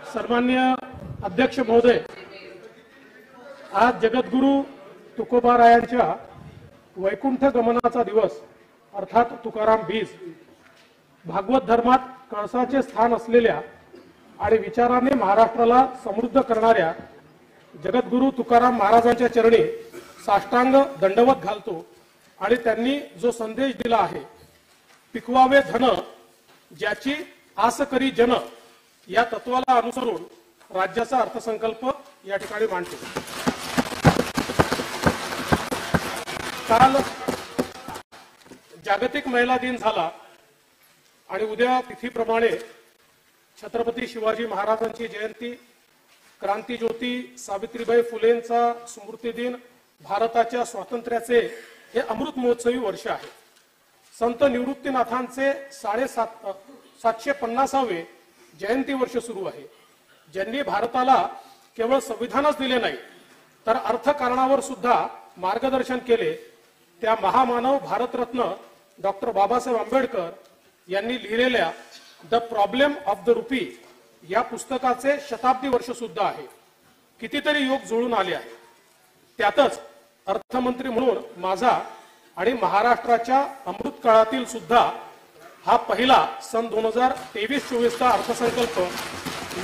सन्माननीय अध्यक्ष महोदय, आज जगद्गुरु तुकोबारायांच्या वैकुंठ गमनाचा दिवस अर्थात तुकाराम बीज, भागवत धर्मात कळसाचे स्थान असलेल्या आणि विचाराने महाराष्ट्राला समृद्ध करणाऱ्या जगद्गुरु तुकाराम महाराजांच्या चरणी साष्टांग दंडवत घालतो आणि त्यांनी जो संदेश दिला आहे, पिकवावे धन ज्याची आस करी जन, या तत्वाला अनुसरून राज्याचा अर्थसंकल्प या ठिकाणी मांडतो। काल जागतिक महिला दिन झाला आणि उद्या तिथीप्रमाणे छत्रपती शिवाजी महाराजांची जयंती, क्रांतिज्योती सावित्रीबाई फुलेंचा स्मृती दिन, भारताच्या स्वातंत्र्याचे हे अमृत महोत्सवी वर्ष आहे। संत निवृत्तीनाथांचे 750वे जयंती वर्ष सुरू आहे, ज्यांनी भारताला केवळ संविधानच दिले नाही तर अर्थकारणावर सुद्धा मार्गदर्शन केले। त्या महामानव भारतरत्न डॉक्टर बाबासाहेब आंबेडकर यांनी लिहिलेल्या the problem of the rupee या पुस्तकाचे शताब्दी वर्ष सुद्धा आहे। कितीतरी योग जुळून आले आहे। त्यातच अर्थमंत्री म्हणून माझा आणि महाराष्ट्राच्या अमृत काळातील सुद्धा हा पहिला सन 2023-24चा अर्थसंकल्प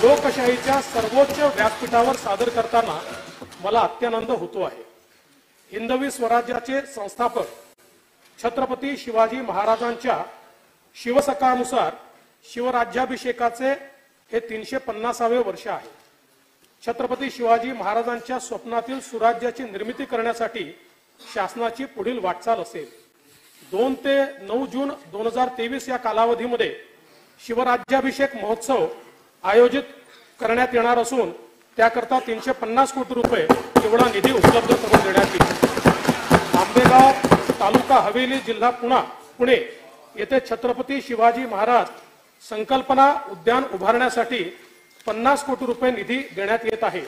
लोकशाहीच्या सर्वोच्च व्यासपीठावर सादर करताना मला अत्यानंद होतो आहे। हिंदवी स्वराज्याचे संस्थापक छत्रपती शिवाजी महाराजांच्या शिवसकानुसार शिवराज्याभिषेकाचे हे 350वे वर्ष आहे। छत्रपती शिवाजी महाराजांच्या स्वप्नातील सुराज्याची निर्मिती करण्यासाठी शासनाची पुढील वाटचाल असेल। 2 ते 9 जून 2023 या कालावधीमध्ये शिवराज्याभिषेक महोत्सव आयोजित करण्यात येणार असून त्याकरता 350 कोटी रुपये एवढा निधी उपलब्ध करून देण्यात येईल। आंबेगाव तालुका हवेली जिल्हा पुणे येथे छत्रपती शिवाजी महाराज संकल्पना उद्यान उभारण्यासाठी 50 कोटी रुपये निधी देण्यात येत आहे।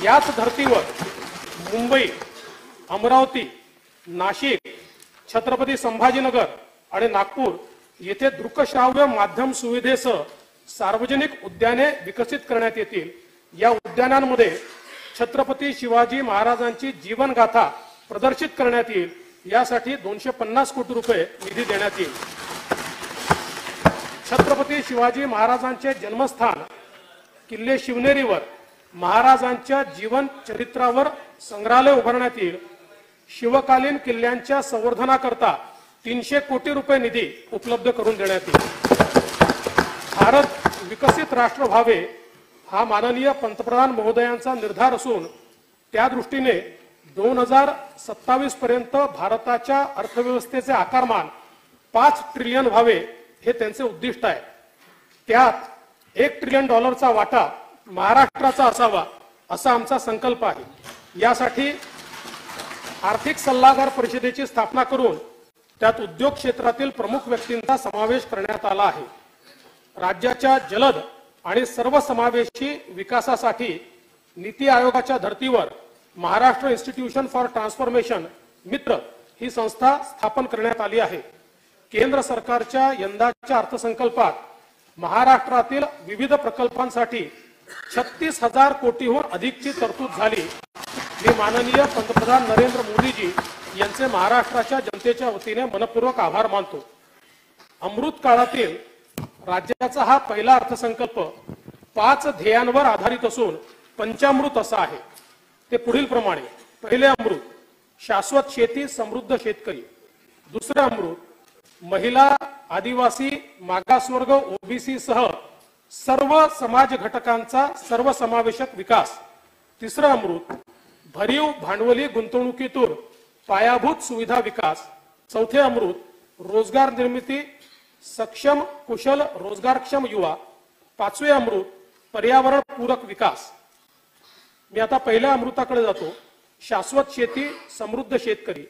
याच धर्तीवर मुंबई, अमरावती, नाशिक, छत्रपती संभाजीनगर आणि नागपूर येथे दृकश्राव्य माध्यम सुविधेसह सार्वजनिक उद्याने विकसित करण्यात येतील। या उद्यानांमध्ये छत्रपती शिवाजी महाराजांची जीवनगाथा प्रदर्शित करण्यात येईल। यासाठी 250 कोटी रुपये निधी देण्यात येईल। छत्रपती शिवाजी महाराजांचे जन्मस्थान किल्ले शिवनेरीवर महाराजांच्या जीवन चरित्रावर संग्रहालय उभारण्यात येईल। शिवकालीन किल्ल्यांच्या संवर्धनाकरता 300 कोटी रुपये निधी उपलब्ध करून देण्यात येईल। भारत विकसित राष्ट्र व्हावे हा माननीय पंतप्रधान महोदयांचा निर्धार असून त्या दृष्टीने 2027 पर्यंत भारताच्या अर्थव्यवस्थेचे आकारमान 5 ट्रिलियन व्हावे हे त्यांचे उद्दिष्ट आहे। त्यात $1 ट्रिलियन वाटा महाराष्ट्राचा असावा असा आमचा संकल्प आहे। यासाठी आर्थिक सल्लागार परिषदेची स्थापना करून त्यात उद्योग क्षेत्रातील प्रमुख व्यक्तींचा समावेश करण्यात आला आहे। राज्याच्या जलद आणि सर्वसमावेशी विकासासाठी नीती आयोगाच्या धर्तीवर महाराष्ट्र इन्स्टिट्यूशन फॉर ट्रान्सफॉर्मेशन मित्र ही संस्था स्थापन करण्यात आली आहे। केंद्र सरकारच्या यंदाच्या अर्थसंकल्पात महाराष्ट्रातील विविध प्रकल्पांसाठी 36,000 कोटीहून अधिकची तरतूद झाली। मी माननीय पंतप्रधान नरेंद्र मोदीजी यांचे महाराष्ट्राच्या जनतेच्या वतीने मनपूर्वक आभार मानतो। अमृत काळातील राज्याचा हा पहिला अर्थसंकल्प 5 ध्येयांवर आधारित असून पंचामृत असा आहे। ते पुढील प्रमाणे: पहिले अमृत शाश्वत शेती, समृद्ध शेतकरी; दुसरे अमृत महिला, आदिवासी, मागासवर्ग, ओबीसी सह सर्व समाज घटकांचा सर्वसमावेशक विकास; तिसरे अमृत भरीव भांडवली गुंतवणुकीतून पायाभूत सुविधा विकास; चौथे अमृत रोजगार निर्मिती, सक्षम कुशल रोजगारक्षम युवा; पाचवे अमृत पर्यावरण पूरक विकास। मी आता पहिल्या अमृताकडे जातो, शाश्वत शेती, समृद्ध शेतकरी।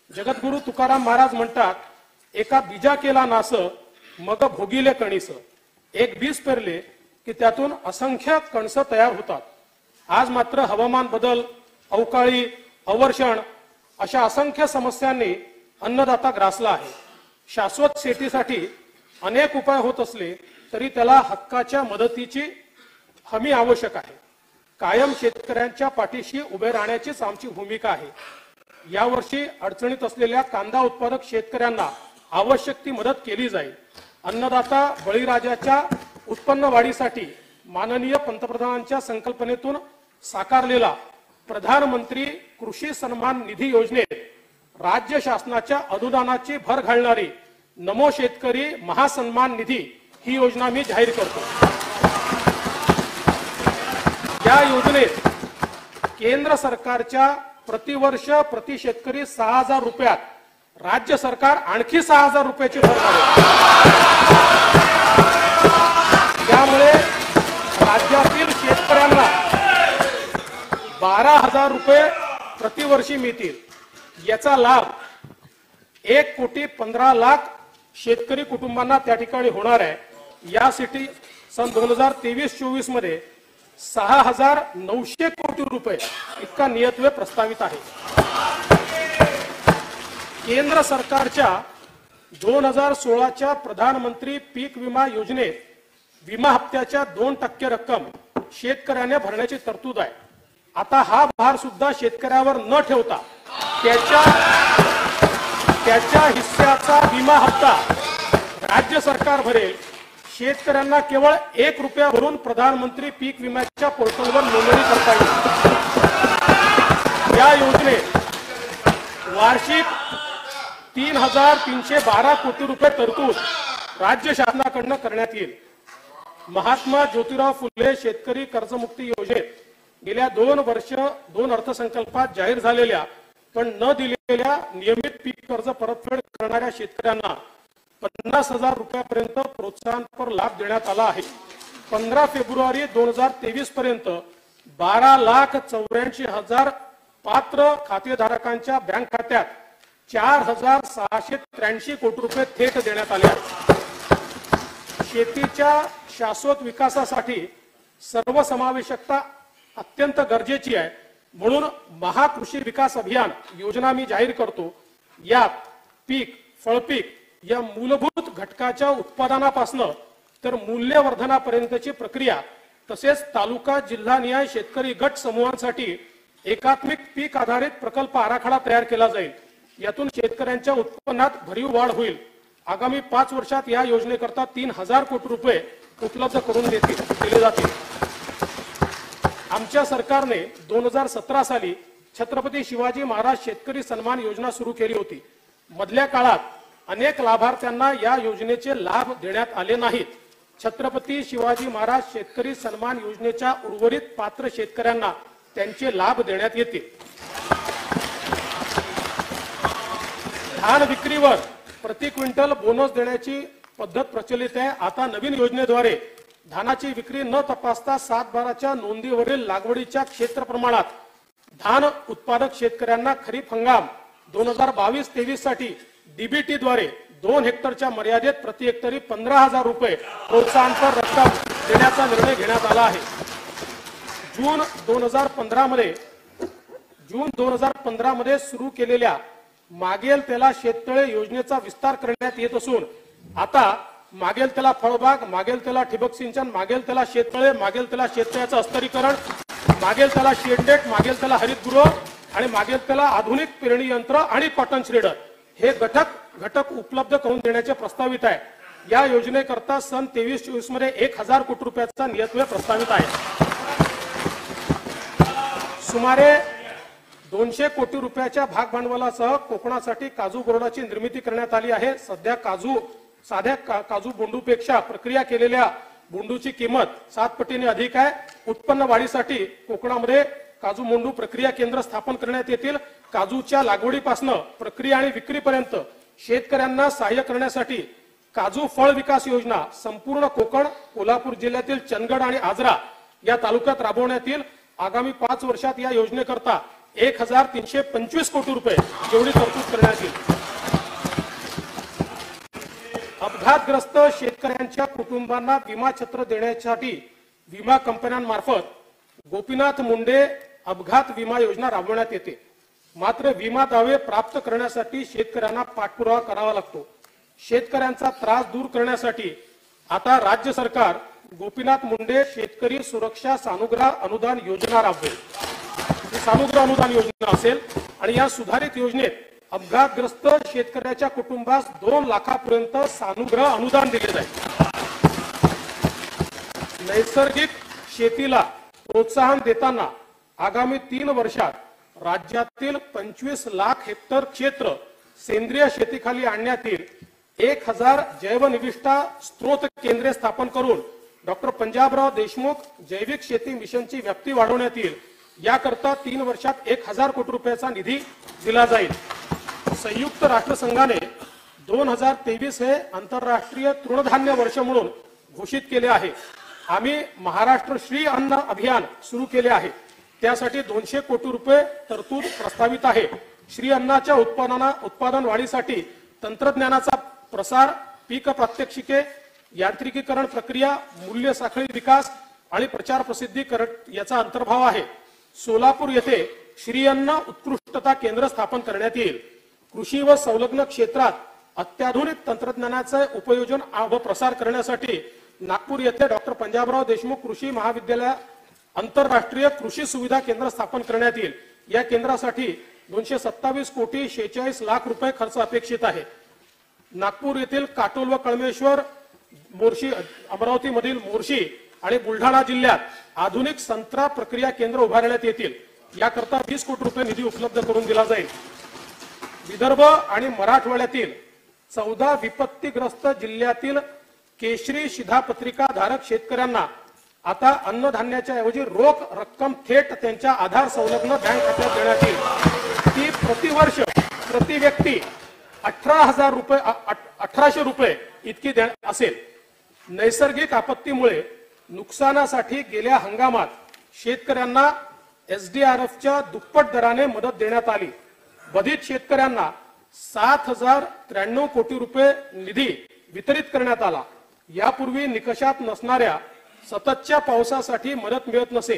जगद्गुरु तुकाराम महाराज म्हणतात, एका बीजा केला नास, मग भोगिले कणीस। एक बीज पेरले की त्यातून असंख्य कणस तयार होतात। आज मात्र हवामान बदल, अवकाळी, अवर्षण अशा असंख्य समस्यांनी अन्नदाता ग्रासला आहे। शाश्वत शेतीसाठी अनेक उपाय होत असले तरी त्याला हमी आवश्यक आहे. कायम शेतकऱ्यांच्या पाठीशी उभे राहण्याचीच आमची भूमिका आहे. यावर्षी अडचणीत असलेल्या कांदा उत्पादक शेतकऱ्यांना आवश्यक ती मदत केली जाईल. अन्नदाता बळीराजाच्या उत्पन्न वाढीसाठी माननीय पंतप्रधानांच्या संकल्पनेतून साकारलेला प्रधानमंत्री कृषी सन्मान निधी योजनेत राज्य शासनाच्या अनुदानाची भर घालणारी नमो शेतकरी महासन्मान निधी ही योजना मी जाहीर करतो. या योजनेत केंद्र सरकारच्या प्रतिवर्ष प्रति शेतकरी 6,000 रुपयात राज्य सरकार आणखी 6,000 रुपयाची भर घालेल. त्यामुळे राज्यातील शेतकऱ्यांना 12,000 रुपये प्रतिवर्षी मिळतील. याचा लाभ 1,15,00,000 शेतकरी कुटुंबांना त्या ठिकाणी होणार आहे. यासाठी सन 2023-24 मध्ये 6,900 कोटी रुपये इतका नियतव्यय प्रस्तावित आहे. केंद्र सरकारच्या 2016च्या प्रधानमंत्री पीक विमा योजनेत विमा हप्त्याच्या 2% रक्कम शेतकऱ्याने भरण्याची तरतूद आहे. आता हा भार सुद्धा शेतकऱ्यावर न ठेवता त्याच्या हिस्स्याचा विमा हप्ता राज्य सरकार भरेल. शेतकऱ्यांना केवळ 1 रुपया भरून प्रधानमंत्री पीक विम्याच्या पोर्टलवर नोंदणी करता येईल. या योजनेत वार्षिक 3,312 कोटी रुपये तरतूद राज्य शासनाकडून करण्यात येईल. महात्मा ज्योतिराव फुले शेतकरी कर्जमुक्ती योजनेत गेल्या 2 अर्थसंकल्पात जाहीर झालेल्या पण न दिलेल्या नियमित पीक कर्ज परतफेड करणाऱ्या शेतकऱ्यांना 50,000 रुपयापर्यंत प्रोत्साहनपर लाभ देण्यात आला आहे. 15 फेब्रुवारी 2023 पर्यंत 12,84,000 पात्र खातेधारकांच्या बँक खात्यात 4,683 कोटी रुपये थेट देण्यात आले आहेत. शेतीच्या शाश्वत विकासासाठी सर्वसमावेशकता अत्यंत गरजेची आहे. म्हणून महाकृषी विकास अभियान योजना मी जाहीर करतो. यात पीक फळपीक या मूलभूत घटकाच्या उत्पादनापासून तर मूल्यवर्धनापर्यंतची प्रक्रिया तसेच तालुका जिल्हानिहाय शेतकरी गट समूहांसाठी एकात्मिक पीक आधारित प्रकल्प आराखडा तयार केला जाईल. यातून शेतकऱ्यांच्या उत्पन्नात भरीव वाढ होईल. आगामी 5 वर्षात या योजनेकरता 3,000 कोटी रुपये उपलब्ध करून दिले जातील. आमच्या सरकारने 2017 साली छत्रपती शिवाजी महाराज शेतकरी सन्मान योजना सुरू केली होती. मधल्या काळात अनेक लाभार्थ्यांना या योजनेचे लाभ देण्यात आले नाहीत. छत्रपती शिवाजी महाराज शेतकरी सन्मान योजनेच्या उर्वरित पात्र शेतकऱ्यांना त्यांचे लाभ देण्यात येतील. धान विक्रीवर प्रति क्विंटल बोनस देण्याची पद्धत प्रचलित आहे. आता नवीन योजनेद्वारे धानाची विक्री न तपासता 7/12च्या नोंदीवरील लागवडीच्या क्षेत्र प्रमाणात धान उत्पादक शेतकऱ्यांना खरीप हंगाम 2022-23 साठी डीबीटी द्वारे 2 हेक्टरच्या मर्यादेत प्रति हेक्टरी 15,000 रुपये प्रोत्साहनपर रक्कम देण्याचा निर्णय घेण्यात आला आहे. जून 2015 मध्ये सुरू केलेल्या मागेल त्याला शेततळे योजनेचा विस्तार करण्यात येत असून आता मागेल त्याला फळबाग, मागेल त्याला ठिबक सिंचन, मागेल त्याला शेततळे, मागेल त्याला शेततळ्याचं अस्तरीकरण, मागेल त्याला शेडनेट, मागेल त्याला हरितगृह आणि मागेल त्याला आधुनिक पेरणी यंत्र आणि कॉटन श्रेडर हे घटक उपलब्ध करून देण्याचे प्रस्तावित आहे. या योजनेकरता सन 23-24 मध्ये 1,000 कोटी रुपयाचा नियतव्यय प्रस्तावित आहे. सुमारे 200 कोटी रुपयाच्या भागभांडवलासह कोकणासाठी काजू बोर्डाची निर्मिती करण्यात आली आहे. सध्या साध्या काजू बोंडूपेक्षा प्रक्रिया केलेल्या बोंडूची किंमत 7 पटीने अधिक आहे. उत्पन्न वाढीसाठी कोकणामध्ये काजू बोंडू प्रक्रिया केंद्र स्थापन करण्यात येतील. काजूच्या लागवडीपासून प्रक्रिया आणि विक्रीपर्यंत शेतकऱ्यांना सहाय्य करण्यासाठी काजू फळ विकास योजना संपूर्ण कोकण, कोल्हापूर जिल्ह्यातील चंदगड आणि आजरा या तालुक्यात राबवण्यात येईल. आगामी 5 वर्षात या योजनेकरता 1,325 कोटी रुपये एवढी तरतूद करण्यात येईल. अपघातग्रस्त शेतकऱ्यांच्या कुटुंबांना विमा छत्र देण्यासाठी विमा कंपन्यांमार्फत गोपीनाथ मुंडे अपघात विमा योजना राबवण्यात येते. मात्र विमा दावे प्राप्त करण्यासाठी शेतकऱ्यांना पाठपुरावा करावा लागतो. शेतकऱ्यांचा त्रास दूर करण्यासाठी आता राज्य सरकार गोपीनाथ मुंडे शेतकरी सुरक्षा सानुग्रह अनुदान योजना राबवेल। ही सानुग्रह अनुदान योजना असेल आणि या सुधारित योजनेत अपघातग्रस्त शेतकऱ्याच्या कुटुंबास 2 लाखापर्यंत सानुग्रह अनुदान दिले जाईल। नैसर्गिक शेतीला प्रोत्साहन देताना आगामी 3 वर्षात राज्यातील 25 लाख हेक्टर क्षेत्र सेंद्रिय शेतीखाली आणण्यात येईल। 1000 जैवनिविष्ठा स्त्रोत केंद्रे स्थापन करून डॉक्टर पंजाबराव देशमुख जैविक शेती मिशनची व्याप्ती वाढवण्यात येईल। याकरता 3 वर्षात 1000 कोटी रुपयाचा निधी दिला जाईल। संयुक्त राष्ट्रसंघाने 2023 हे आंतरराष्ट्रीय तृणधान्य वर्ष म्हणून घोषित केले आहे। आम्ही महाराष्ट्र श्री अन्न अभियान सुरू केले आहे। त्यासाठी 200 कोटी रुपये तरतूद प्रस्तावित आहे। श्री अन्नाच्या उत्पादन वाढीसाठी तंत्रज्ञानाचा प्रसार, पीक प्रात्यक्षिके, यांत्रिकीकरण प्रक्रिया, मूल्य साखळी विकास आणि प्रचार प्रसिद्धीकरण याचा अंतर्भाव आहे। सोलापूर येथे श्री अन्न उत्कृष्टता केंद्र स्थापन करण्यात येईल। कृषी व संलग्न क्षेत्रात अत्याधुनिक तंत्रज्ञानाचे उपयोजन व प्रसार करण्यासाठी नागपूर येथे डॉक्टर पंजाबराव देशमुख कृषी महाविद्यालय आंतरराष्ट्रीय कृषी सुविधा केंद्र स्थापन करण्यात येईल। या केंद्रासाठी 227 कोटी 46 लाख रुपये खर्च अपेक्षित आहे। नागपूर येथील काटोल व कळमेश्वर, मोर्शी, अमरावती मधील मोर्शी आणि बुलढाणा जिल्ह्यात आधुनिक संत्रा प्रक्रिया केंद्र उभारण्यात येतील। याकरता 20 कोटी रुपये निधी उपलब्ध करून दिला जाईल। विदर्भ आणि मराठवाड्यातील 14 विपत्तीग्रस्त जिल्ह्यातील केशरी शिधापत्रिका धारक शेतकऱ्यांना आता अन्नधान्याच्या ऐवजी रोख रक्कम थेट त्यांच्या आधार संलग्न बँक खात्यात देण्यात येईल। ती प्रतिवर्ष प्रति व्यक्ती 1800 रुपये इतकी असेल। नैसर्गिक आपत्तीमुळे नुकसानासाठी गेल्या हंगामात शेतकऱ्यांना एसडीआरएफच्या दुप्पट दराने मदत देण्यात आली। बाधित शेतकऱ्यांना 7093 कोटी रुपये निधी वितरित करण्यात आला। यापूर्वी निकषात नसणाऱ्या सततच्या पावसासाठी मदत मिळत नसे,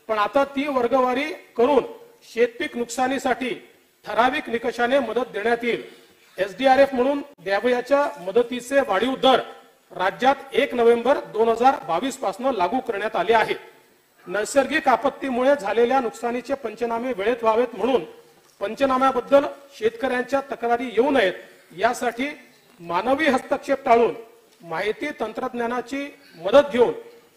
पण आता ती वर्गवारी करून शेतपीक नुकसानीसाठी ठराविक निकषाने मदत देण्यात येईल। एसडीआरएफ म्हणून द्यावयाच्या मदतीचे वाढीव दर राज्यात 1 नोव्हेंबर 2022 पासून लागू करण्यात आले आहेत। नैसर्गिक आपत्तीमुळे झालेल्या नुकसानीचे पंचनामे वेळेत व्हावेत म्हणून पंचनाम्याबद्दल शेतकऱ्यांच्या तक्रारी येऊ नयेत यासाठी मानवी हस्तक्षेप टाळून माहिती तंत्रज्ञानाची मदत घेऊन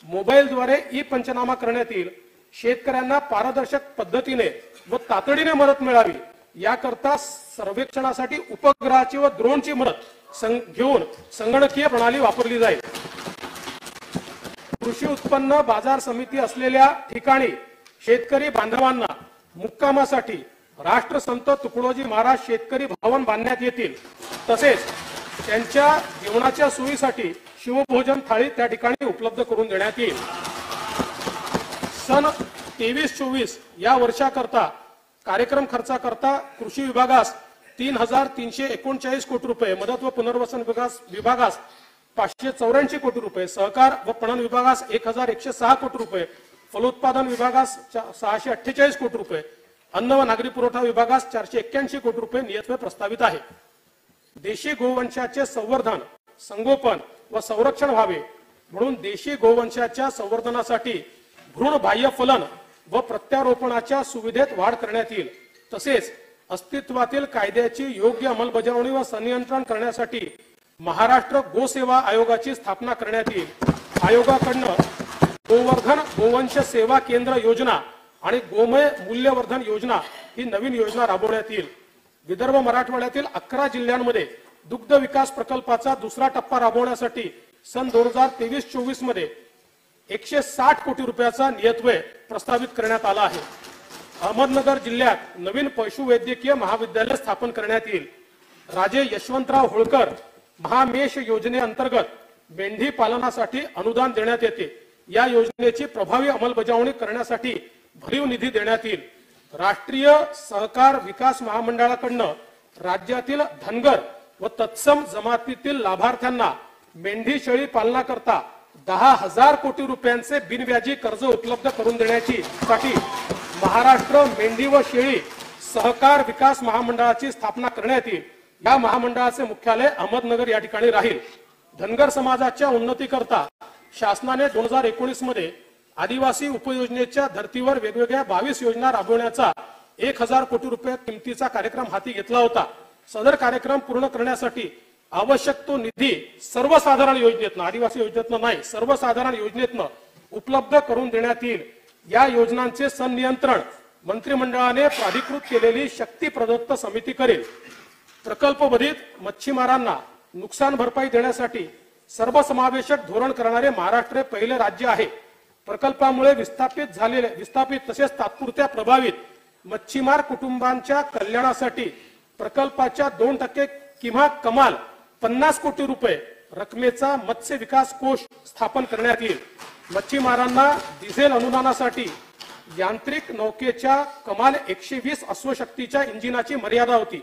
मोबाईलद्वारे ई पंचनामा करण्यात येईल। शेतकऱ्यांना पारदर्शक पद्धतीने व तातडीने मदत मिळावी याकरता सर्वेक्षणासाठी उपग्रहाची व ड्रोनची मदत घेऊन संगणकीय प्रणाली वापरली जाईल। कृषी उत्पन्न बाजार समिती असलेल्या ठिकाणी शेतकरी बांधवांना मुक्कामासाठी राष्ट्रसंत तुकडोजी महाराज शेतकरी भवन बांधण्यात येतील। तसेच त्यांच्या जेवणाच्या सोयीसाठी शिवभोजन थाळी त्या ठिकाणी उपलब्ध करून देण्यात येईल। सन 23-24 या वर्षाकरता कार्यक्रम खर्चाकरता कृषी विभागास 3339 कोटी रुपये, मदत व पुनर्वसन विभागास 584 कोटी रुपये, सहकार व पणन विभागास 1106 कोटी रुपये, फलोत्पादन विभागास 648 कोटी रुपये, अन्न व नागरी पुरवठा विभागास 481 कोटी रुपये नियतव्यय प्रस्तावित आहे। देशी गोवंशाचे संवर्धन, संगोपन व संरक्षण व्हावे म्हणून देशी गोवंशाच्या संवर्धनासाठी भ्रूण बाह्य फलन व प्रत्यारोपणाच्या सुविधेत वाढ करण्यात येईल। तसेच अस्तित्वातील कायद्याची योग्य अंमलबजावणी व संनियंत्रण करण्यासाठी महाराष्ट्र गोसेवा आयोगाची स्थापना करण्यात येईल। आयोगाकडून गोवर्धन गोवंश सेवा केंद्र योजना आणि गोमय मूल्यवर्धन योजना ही नवीन योजना राबवण्यात येईल। विदर्भ मराठवाड्यातील 11 जिल्ह्यांमध्ये दुग्ध विकास प्रकल्पाचा दुसरा टप्पा राबवण्यासाठी सन 2023-24 मध्ये 160 कोटी रुपयाचा नियतव्यय प्रस्तावित करण्यात आला आहे। अहमदनगर जिल्ह्यात नवीन पशुवैद्यकीय महाविद्यालय स्थापन करण्यात येईल। राजे यशवंतराव होळकर महामेष योजनेअंतर्गत मेंढी पालनासाठी अनुदान देण्यात येते। या योजनेची प्रभावी अंमलबजावणी करण्यासाठी भरीव निधी देण्यात येईल। राष्ट्रीय सहकार विकास महामंडळाकडून राज्यातील धनगर व तत्सम जमातीतील लाभार्थ्यांना मेंढी शेळी पालनाकरता 10,000 कोटी रुपयांचे बिनव्याजी कर्ज उपलब्ध करून देण्याची साठी महाराष्ट्र मेंढी व शेळी सहकार विकास महामंडळाची स्थापना करण्यात येईल। या महामंडळाचे मुख्यालय अहमदनगर या ठिकाणी राहील। धनगर समाजाच्या उन्नतीकरता शासनाने 2019 मध्ये आदिवासी उपयोजनेच्या धर्तीवर वेगवेगळ्या 22 योजना राबवण्याचा 1000 कोटी रुपये किमतीचा कार्यक्रम हाती घेतला होता। सदर कार्यक्रम पूर्ण करण्यासाठी आवश्यक तो निधी सर्वसाधारण योजनेतनं, आदिवासी योजनेतनं नाही, सर्वसाधारण योजनेतनं उपलब्ध करून देण्यात येईल। या योजनांचे संनियंत्रण मंत्रिमंडळाने प्राधिकृत केलेली शक्ती प्रदत्त समिती करेल। प्रकल्पबाधित मच्छीमारांना नुकसान भरपाई देण्यासाठी सर्वसमावेशक धोरण करणारे महाराष्ट्र हे पहिले राज्य आहे। प्रकल्पामुळे विस्थापित तसेच तात्पुरत्या प्रभावित मच्छीमार कुटुंबांच्या कल्याणासाठी प्रकल्पाच्या 2% किंवा कमाल 50 कोटी रुपये रकमेचा मत्स्य विकास कोष स्थापन करण्यात येईल। मच्छीमारांना डिझेल अनुदानासाठी यांत्रिक नौकेच्या कमाल 120 अश्वशक्तीच्या इंजिनाची मर्यादा होती।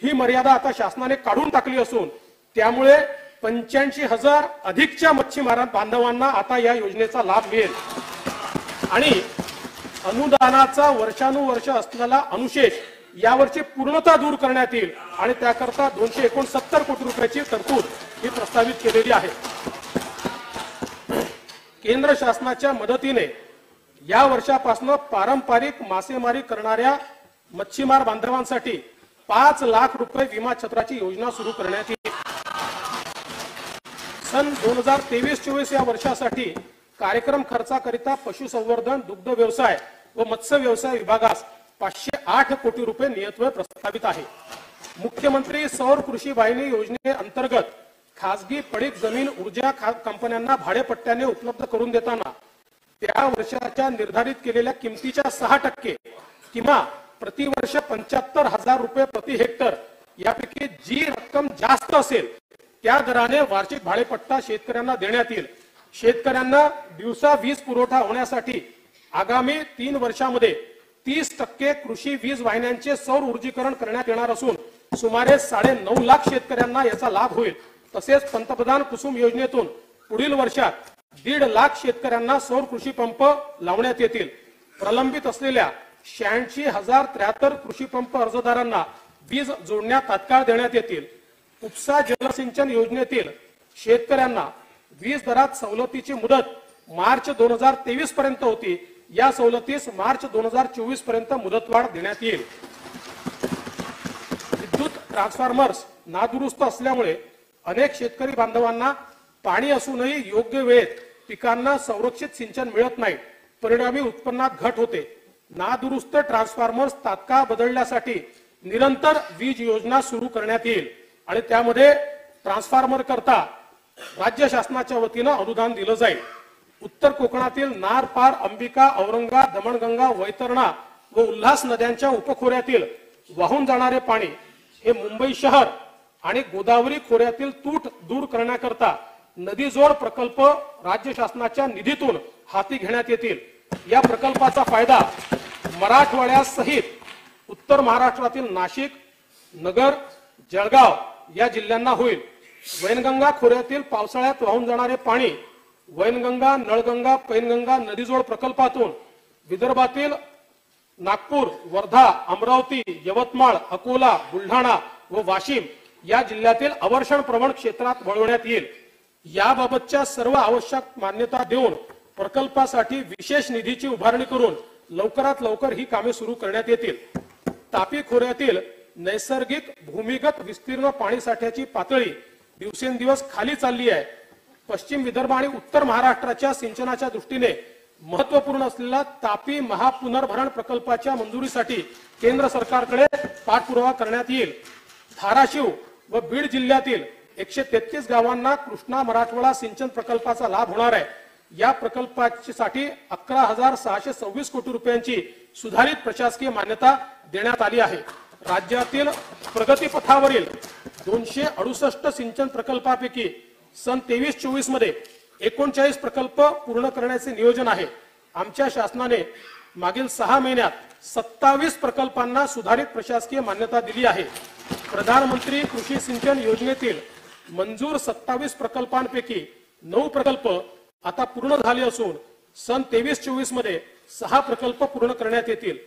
ही मर्यादा आता शासनाने काढून टाकली असून त्यामुळे 85,000 अधिकच्या मच्छीमार बांधवांना आता या योजनेचा लाभ मिळेल आणि अनुदानाचा वर्षानुवर्ष असलेला अनुशेष यावरची पूर्णता दूर करण्यात येईल आणि त्याकरता 269 कोटी रुपयाची तरतूद ही प्रस्तावित केलेली आहे। केंद्र शासनाच्या मदतीने या वर्षापासून पारंपरिक मासेमारी करणाऱ्या मच्छीमार बांधवांसाठी 5 लाख रुपये विमा छत्राची योजना सुरू करण्यात येईल। सन 2023-24 या वर्षासाठी कार्यक्रम खर्चाकरिता पशुसंवर्धन, दुग्ध व्यवसाय व मत्स्य व्यवसाय विभागास 508 कोटी रुपये नियतव्यय प्रस्तावित आहे। मुख्यमंत्री सौर कृषी वाहिनी योजनेअंतर्गत खासगी पडीक जमीन ऊर्जा कंपन्यांना भाडेपट्ट्याने उपलब्ध करून देताना त्या वर्षाच्या निर्धारित केलेल्या किमतीच्या 6% किंवा प्रतिवर्ष 75,000 रुपये प्रति हेक्टर यापैकी जी रक्कम जास्त असेल त्या दराने वार्षिक भाडेपट्टा शेतकऱ्यांना देण्यात येईल। शेतकऱ्यांना दिवसा वीज पुरवठा होण्यासाठी आगामी 3 वर्षांमध्ये 30% कृषी वीज वाहिन्यांचे सौर ऊर्जीकरण करण्यात येणार असून सुमारे 9.5 लाख शेतकऱ्यांना याचा लाभ होईल। तसेच पंतप्रधान कुसुम योजनेतून पुढील वर्षात 1.5 लाख शेतकऱ्यांना सौर कृषी पंप लावण्यात येतील। प्रलंबित असलेल्या 86,073 कृषी पंप अर्जदारांना वीज जोडण्या तात्काळ देण्यात येतील। उपसा जलसिंचन योजनेतील शेतकऱ्यांना वीज दरात सवलतीची मुदत मार्च 2023 पर्यंत होती, या सवलतीस मार्च 2024 पर्यंत मुदतवाढ देण्यात येईल। विद्युत ट्रान्सफॉर्मर्स नादुरुस्त असल्यामुळे अनेक शेतकरी बांधवांना पाणी असूनही योग्य वेळेत पिकांना संरक्षित सिंचन मिळत नाही, परिणामी उत्पन्नात घट होते। नादुरुस्त ट्रान्सफॉर्मर्स तात्काळ बदलण्यासाठी निरंतर वीज योजना सुरू करण्यात येईल आणि त्यामध्ये ट्रान्सफॉर्मर करता राज्य शासनाच्या वतीने अनुदान दिलं जाईल। उत्तर कोकणातील नार, पार, अंबिका, औरंगा, दमणगंगा, वैतरणा व उल्हास नद्यांच्या उपखोऱ्यातील वाहून जाणारे पाणी हे मुंबई शहर आणि गोदावरी खोऱ्यातील तूट दूर करण्याकरता नदीजोड प्रकल्प राज्य शासनाच्या निधीतून हाती घेण्यात येतील। या प्रकल्पाचा फायदा मराठवाड्यासहित उत्तर महाराष्ट्रातील नाशिक, नगर, जळगाव या जिल्ह्यांना होईल। वैनगंगा खोऱ्यातील पावसाळ्यात वाहून जाणारे पाणी वैनगंगा, नळगंगा, पैनगंगा नदीजोड प्रकल्पातून विदर्भातील नागपूर, वर्धा, अमरावती, यवतमाळ, अकोला, बुलढाणा व वाशिम या जिल्ह्यातील अवर्षण प्रवण क्षेत्रात वळवण्यात येईल। याबाबतच्या सर्व आवश्यक मान्यता देऊन प्रकल्पासाठी विशेष निधीची उभारणी करून लवकरात लवकर ही कामे सुरू करण्यात येतील। तापी खोऱ्यातील नैसर्गिक भूमिगत विस्तीर्ण पाणी साठ्याची पातळी दिवसेंदिवस खाली चालली आहे। पश्चिम विदर्भ आणि उत्तर महाराष्ट्राच्या सिंचनाच्या दृष्टीने महत्त्वपूर्ण असलेल्या तापी महापुनर्भरण प्रकल्पाच्या मंजुरीसाठी केंद्र सरकारकडे पाठपुरावा करण्यात येईल। धाराशिव व बीड जिल्ह्यातील 133 गावांना कृष्णा मराठवाडा सिंचन प्रकल्पाचा लाभ होणार आहे। या प्रकल्पासाठी 11,626 कोटी रुपयांची सुधारित प्रशासकीय मान्यता देण्यात आली आहे। राज्यातील प्रगतीपथावरील 268 सिंचन प्रकल्पापैकी सन 23-24 मध्ये 39 प्रकल्प पूर्ण करण्याचे नियोजन आहे। आमच्या शासनाने मागील 6 महिन्यात 27 प्रकल्पांना सुधारित प्रशासकीय मान्यता दिली आहे। प्रधानमंत्री कृषी सिंचन योजनेतील मंजूर 27 प्रकल्पांपैकी 9 प्रकल्प आता पूर्ण झाले असून सन 23-24 मध्ये 6 प्रकल्प पूर्ण करण्यात येतील।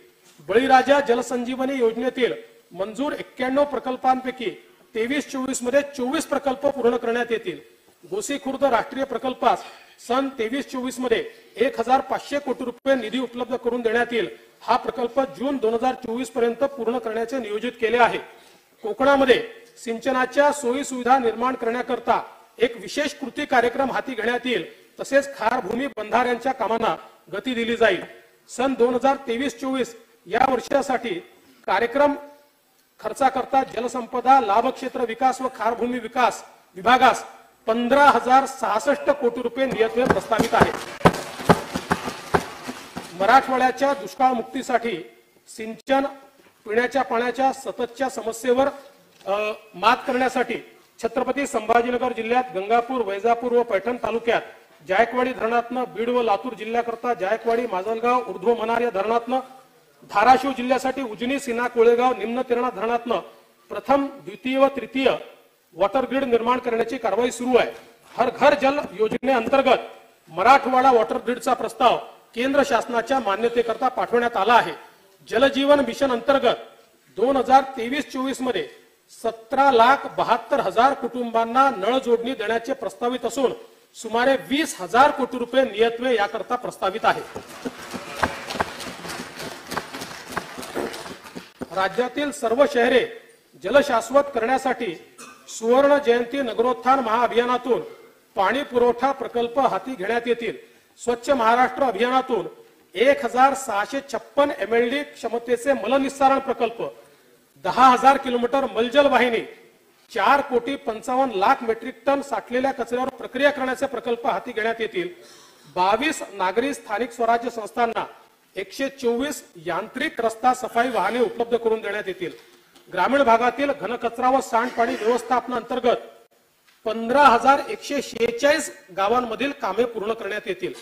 बळीराजा जलसंजीवनी योजनेतील मंजूर 91 प्रकल्पांपैकी 23-24 मध्ये 24 प्रकल्प पूर्ण करण्यात येतील। गोसीखुर्द राष्ट्रीय प्रकल्पास सन 23-24 मध्ये 1500 कोटी रुपये निधी उपलब्ध करून देण्यात येईल। हा प्रकल्प जून 2024 पर्यंत पूर्ण करण्याचे नियोजित केले आहे। कोकणामध्ये सिंचनाच्या सोयी सुविधा निर्माण करण्याकरता एक विशेष कृती कार्यक्रम हाती घेण्यात येईल। तसेच खार भूमी बंधाऱ्यांच्या कामांना गती दिली जाईल। सन 2023-24 या वर्षासाठी कार्यक्रम खर्चाकरता जलसंपदा लाभ क्षेत्र विकास व खार भूमी विकास विभागास 15,066 कोटी रुपये नियतव्यय प्रस्तावित आहे। मराठवाड्याच्या दुष्काळ मुक्तीसाठी सिंचन पिण्याच्या पाण्याच्या सततच्या समस्येवर मात करण्यासाठी छत्रपती संभाजीनगर जिल्ह्यात गंगापूर, वैजापूर व पैठण तालुक्यात जायकवाडी धरणातनं, बीड व लातूर जिल्ह्याकरता जायकवाडी, माजलगाव, ऊर्ध्व मनार या धरणातनं, धाराशिव जिल्ह्यासाठी उजनी, सीना, कोळेगाव, निम्न तेरणा धरणातनं प्रथम, द्वितीय व तृतीय वॉटर ग्रिड निर्माण करण्याची कारवाई सुरू आहे। हर घर जल योजनेअंतर्गत मराठवाडा वॉटर ग्रिडचा प्रस्ताव केंद्र शासनाच्या मान्यतेकरता पाठवण्यात आला आहे। जलजीवन मिशन अंतर्गत 2023-24 मध्ये 17,72,000 कुटुंबांना नळ जोडणी देण्याचे प्रस्तावित असून सुमारे 20,000 कोटी रुपये नियतव्यय याकरता प्रस्तावित आहे। राज्यातील सर्व शहरे जलशाश्वत करण्यासाठी सुवर्ण जयंती नगरोत्थान महाअभियानातून पाणी पुरवठा प्रकल्प हाती घेण्यात येतील। स्वच्छ महाराष्ट्र अभियानातून 1,656 MLD क्षमतेचे मलनिस्सारण प्रकल्प, 10,000 किलोमीटर मलजल वाहिनी, 4,55,00,000 मेट्रिक टन साठलेल्या कचऱ्यावर प्रक्रिया करण्याचे प्रकल्प हाती घेण्यात येतील। 22 नागरी स्थानिक स्वराज्य संस्थांना 124 यांत्रिक रस्ता सफाई वाहने उपलब्ध करून देण्यात येतील। ग्रामीण भागातील घनकचरा व सांडपाणी व्यवस्थापनाअंतर्गत 15,146 गावांमधील कामे पूर्ण करण्यात येतील।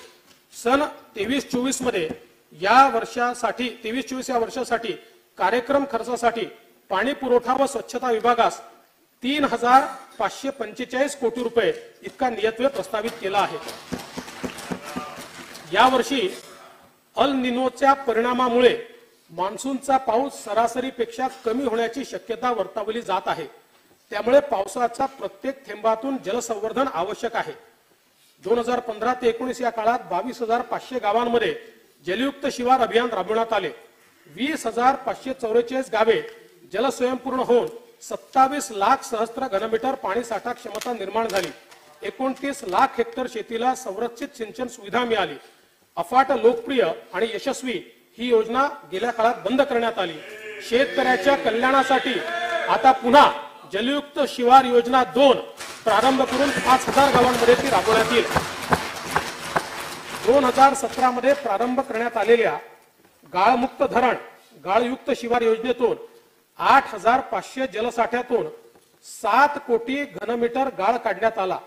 सन 23-24 मध्ये या वर्षासाठी कार्यक्रम खर्चासाठी पाणी पुरवठा व स्वच्छता विभागास 3,545 कोटी रुपये इतका नियतव्यय प्रस्तावित केला आहे। यावर्षी अल निनोच्या परिणामामुळे मान्सूनचा पाऊस सरासरीपेक्षा कमी होण्याची शक्यता वर्तवली जात आहे। त्यामुळे पावसाच्या प्रत्येक थेंबातून जलसंवर्धन आवश्यक आहे। 2015 ते 19 या काळात 22,500 गावांमध्ये जलयुक्त शिवार अभियान राबवण्यात आले। 20,544 गावे जलस्वयंपूर्ण होऊन 27 लाख सहस्त्र घनमीटर पाणी साठा क्षमता निर्माण झाली। 29 लाख हेक्टर शेतीला संरक्षित सिंचन सुविधा मिळाली। अफाट लोकप्रिय आणि यशस्वी ही योजना गेल्या काळात बंद करण्यात आली। शेतकऱ्याच्या कल्याणासाठी आता पुन्हा जलयुक्त शिवार योजना 2 प्रारंभ करून 5,000 गावांमध्ये ती राबवण्यात येईल। 2017 मध्ये प्रारंभ करण्यात आलेल्या गाळमुक्त धरण गाळयुक्त शिवार योजनेतून 8,500 जलसाठ्यातून 7 कोटी घनमीटर गाळ काढण्यात आला।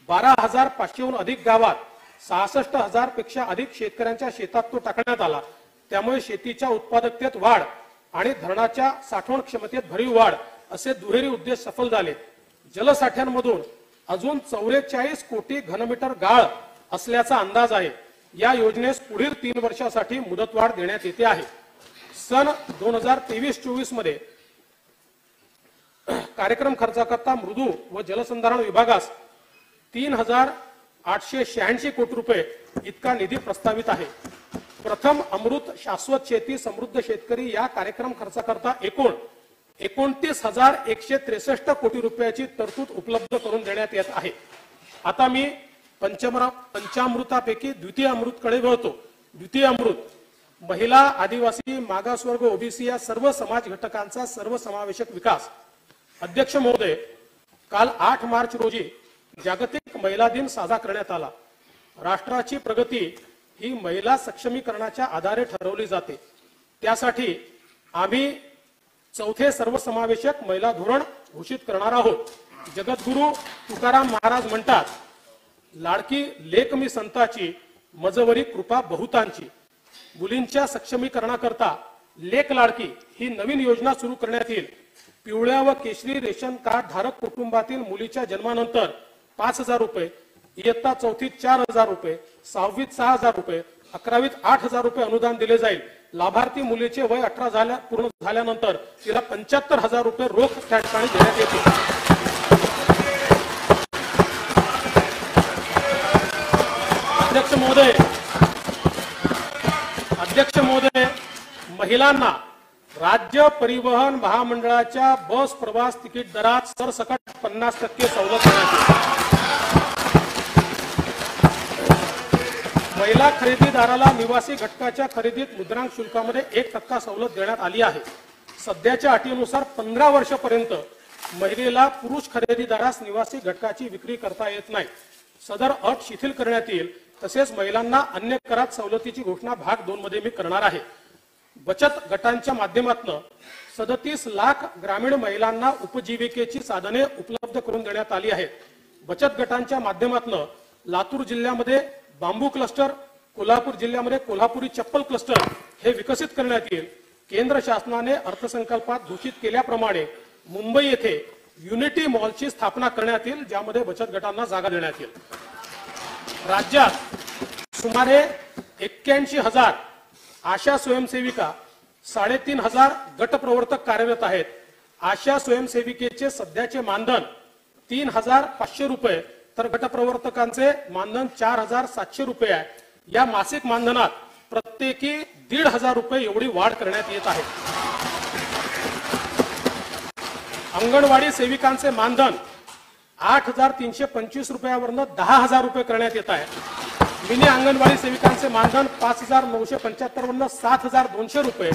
12,500हून अधिक गावात 66,000 पेक्षा अधिक शेतकऱ्यांच्या शेतात तो टाकण्यात आला। त्यामुळे शेतीच्या उत्पादकतेत वाढ आणि धरणाच्या साठवण क्षमतेत भरीव वाढ असे दुहेरी उद्देश सफल झाले। जलसाठ्यांमधून अजून 44 कोटी घनमीटर गाळ असल्याचा अंदाज आहे। या योजनेस पुढील 3 वर्षासाठी मुदतवाढ देण्यात येते आहे। सन 2023-24 मध्ये कार्यक्रम खर्चाकरता मृदू व जलसंधारण विभागास 3,886 कोटी रुपये इतका निधी प्रस्तावित आहे। प्रथम अमृत शाश्वत शेती समृद्ध शेतकरी या कार्यक्रम खर्चाकरता एकूण 29,163 कोटी रुपयाची तरतूद उपलब्ध करून देण्यात येत आहे। आता मी पंचामृतापैकी द्वितीय अमृतकडे वळतो। द्वितीय अमृत महिला, आदिवासी, मागासवर्ग, ओबीसी या सर्व समाज घटकांचा सर्वसमावेशक विकास। अध्यक्ष महोदय, काल 8 मार्च रोजी जागतिक महिला दिन साजरा करण्यात आला। राष्ट्राची प्रगती ही महिला सक्षमीकरणाच्या आधारे ठरवली जाते। त्यासाठी आम्ही 4थे सर्वसमावेशक महिला धोरण घोषित करणार आहोत। जगद्गुरु तुकाराम महाराज म्हणतात, लाडकी लेक मी संताची, मजवरी कृपा बहुतांची। मुलींच्या सक्षमीकरणाकरता लेक लाडकी ही नवीन योजना सुरू करण्यात येईल। पिवळ्या व केशरी रेशन कार्ड धारक कुटुंबातील मुलीच्या जन्मानंतर 5,000 रुपये, इयत्ता 4थीत 4,000 रुपये, 6वीत 6,000 रुपये, 11वीत 8,000 रुपये अनुदान दिले जाईल। लाभार्थी मुलीचे वय 18 पूर्ण झाल्यानंतर तिला 75,000 रुपये रोख त्या ठिकाणी देण्यात येतील। महोदय, महिलांना राज्य परिवहन महामंडळाच्या बस प्रवास तिकीट दरात सरसकट 50% सवलत देण्यात येईल. महिला खरेदीदाराला निवासी घटकाच्या खरेदीत मुद्रांक शुल्कामध्ये 1% सवलत देण्यात आली आहे. सध्याच्या अटीनुसार 15 वर्षापर्यंत महिलेला पुरुष खरेदीदारास निवासी घटकाची विक्री करता येत नाही. सदर अट शिथिल करण्यात येईल. तसेच महिलांना अन्य करात सवलतीची घोषणा भाग 2 मध्ये मी करणार आहे. बचत गटांच्या माध्यमातून 37 लाख ग्रामीण महिलांना उपजीविकेची साधने उपलब्ध करून देण्यात आली आहेत. बचत गटांच्या माध्यमातून लातूर जिल्ह्यामध्ये बांबू क्लस्टर, कोल्हापूर जिल्ह्यामध्ये कोल्हापुरी चप्पल क्लस्टर हे विकसित करण्यात येईल. केंद्र शासनाने अर्थसंकल्पात घोषित केल्याप्रमाणे मुंबई येथे युनिटी मॉलची स्थापना करण्यात येईल, ज्यामध्ये बचत गटांना जागा देण्यात येईल. राज्यात सुमारे 81,000 आशा स्वयंसेविका, 3,500 गटप्रवर्तक कार्यरत आहेत. आशा स्वयंसेविकेचे सध्याचे मानधन 3,500 रुपये तर गटप्रवर्तकांचे मानधन 4,700 रुपये आहे. या मासिक मानधनात प्रत्येकी 1,500 रुपये एवढी वाढ करण्यात येत आहे. अंगणवाडी सेविकांचे मानधन 8,325 रुपयावरून 10,000 रुपये करण्यात येत आहे. मिनी अंगणवाडी सेविकांचे मानधन 5,975 वरून 7,200 रुपये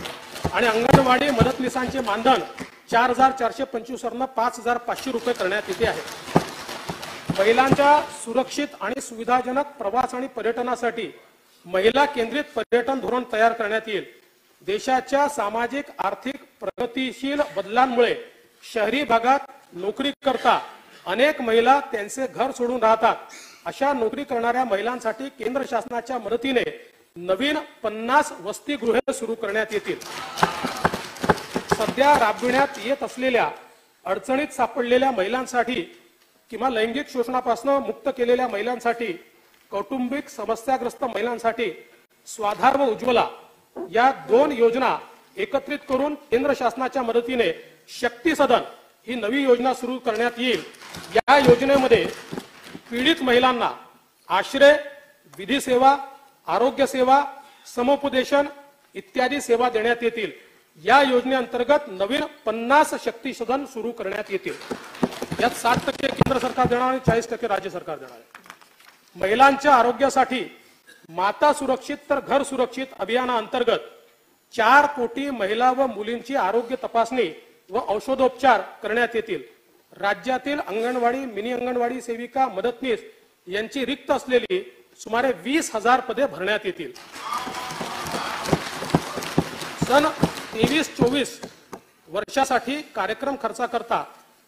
आणि अंगणवाडी मदतनीसांचे मानधन 4,425 वरून 5,500 रुपये करण्यात येते आहे. महिलांच्या सुरक्षित आणि सुविधाजनक प्रवास आणि पर्यटनासाठी महिला केंद्रित पर्यटन धोरण तयार करण्यात येईल. देशाच्या सामाजिक आर्थिक प्रगतीशील बदलांमुळे शहरी भागात नोकरी करता अनेक महिला त्यांचे घर सोडून राहतात. अशा नोकरी करणाऱ्या महिलांसाठी केंद्र शासनाच्या मदतीने नवीन 50 वसतिगृहे सुरू करण्यात येतील. सध्या राबविण्यात येत असलेल्या अडचणीत सापडलेल्या महिलांसाठी किंवा लैंगिक शोषणापासून मुक्त केलेल्या महिलांसाठी, कौटुंबिक समस्याग्रस्त महिलांसाठी स्वाधार व उज्ज्वला या 2 योजना एकत्रित करून केंद्र शासनाच्या मदतीने शक्ती सदन ही नवी योजना सुरू करण्यात येईल. या योजनेमध्ये पीडित महिलांना आश्रय, विधी सेवा, आरोग्य सेवा, समुपदेशन इत्यादी सेवा देण्यात येतील. या योजनेअंतर्गत नवीन 50 शक्ती सदन सुरू करण्यात येतील. यात 60% केंद्र सरकार देणार आणि 40% राज्य सरकार देणार आहे. महिलांच्या आरोग्यासाठी माता सुरक्षित तर घर सुरक्षित अभियानाअंतर्गत 4 कोटी महिला व मुलींची आरोग्य तपासणी व औषधोपचार करण्यात येतील. राज्यातील अंगणवाडी, मिनी अंगणवाडी सेविका, मदतनीस यांची रिक्त असलेली सुमारे 20,000 पदे भरण्यात येतील. सन 23-24 वर्षासाठी कार्यक्रम खर्चाकरता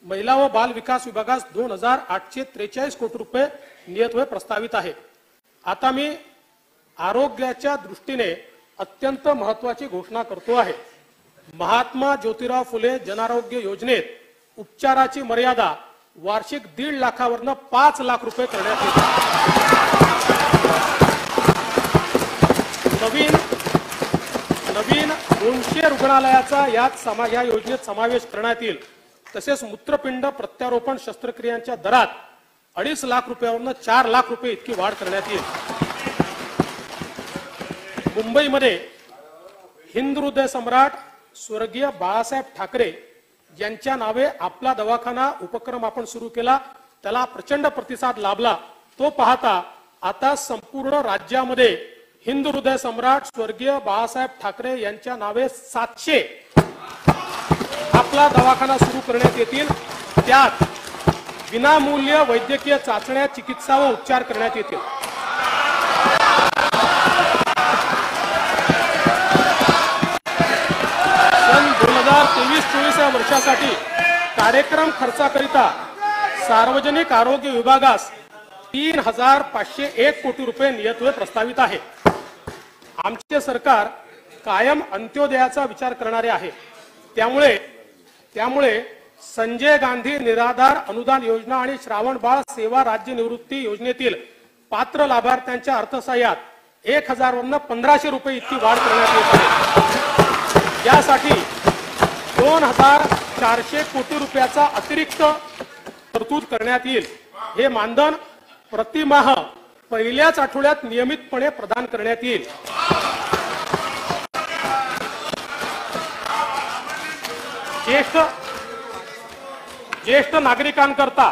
महिला व बाल विकास विभागास 2,843 कोटी रुपये नियतव्यय प्रस्तावित आहे. आता मी आरोग्याच्या दृष्टीने अत्यंत महत्वाची घोषणा करतो आहे. महात्मा ज्योतिराव फुले जनआरोग्य योजनेत उपचाराची मर्यादा वार्षिक 1.5 लाखावरून 5 लाख रुपये करण्यात येते. नवीन 200 रुग्णालयाचा या योजनेत समावेश करण्यात येईल. तसेच मूत्रपिंड प्रत्यारोपण शस्त्रक्रियांच्या दरात 2.5 लाख रुपयावरून 4 लाख रुपये इतकी वाढ करण्यात येईल. मुंबईमध्ये हिंद हृदय सम्राट स्वर्गीय बाळासाहेब ठाकरे यांच्या नावे आपला दवाखाना उपक्रम आपण सुरू केला. त्याला प्रचंड प्रतिसाद लाभला. तो पाहता आता संपूर्ण राज्यामध्ये हिंद हृदय सम्राट स्वर्गीय बाळासाहेब ठाकरे यांच्या नावे 700 आपला दवाखाना सुरू करण्यात येतील. त्यात विनामूल्य वैद्यकीय चाचण्या, चिकित्सा व उपचार करण्यात येतील. सन 2023-24 या वर्षासाठी कार्यक्रम खर्चाकरिता सार्वजनिक आरोग्य विभागास 3,501 कोटी रुपये नियतव्यय प्रस्तावित आहे. आमचे सरकार कायम अंत्योदयाचा विचार करणारे आहे. त्यामुळे संजय गांधी निराधार अनुदान योजना आणि श्रावणबाळ सेवा राज्य निवृत्ती योजनेतील पात्र लाभार्थ्यांच्या अर्थसहाय्यात 1,000 वरून 1,500 रुपये इतकी वाढ करण्यात येत आहे. यासाठी 2,400 कोटी रुपयाचा अतिरिक्त तरतूद करण्यात येईल. हे मानधन प्रतिमाह पहिल्याच आठवड्यात नियमितपणे प्रदान करण्यात येईल। ज्येष्ठ नागरिकांकरता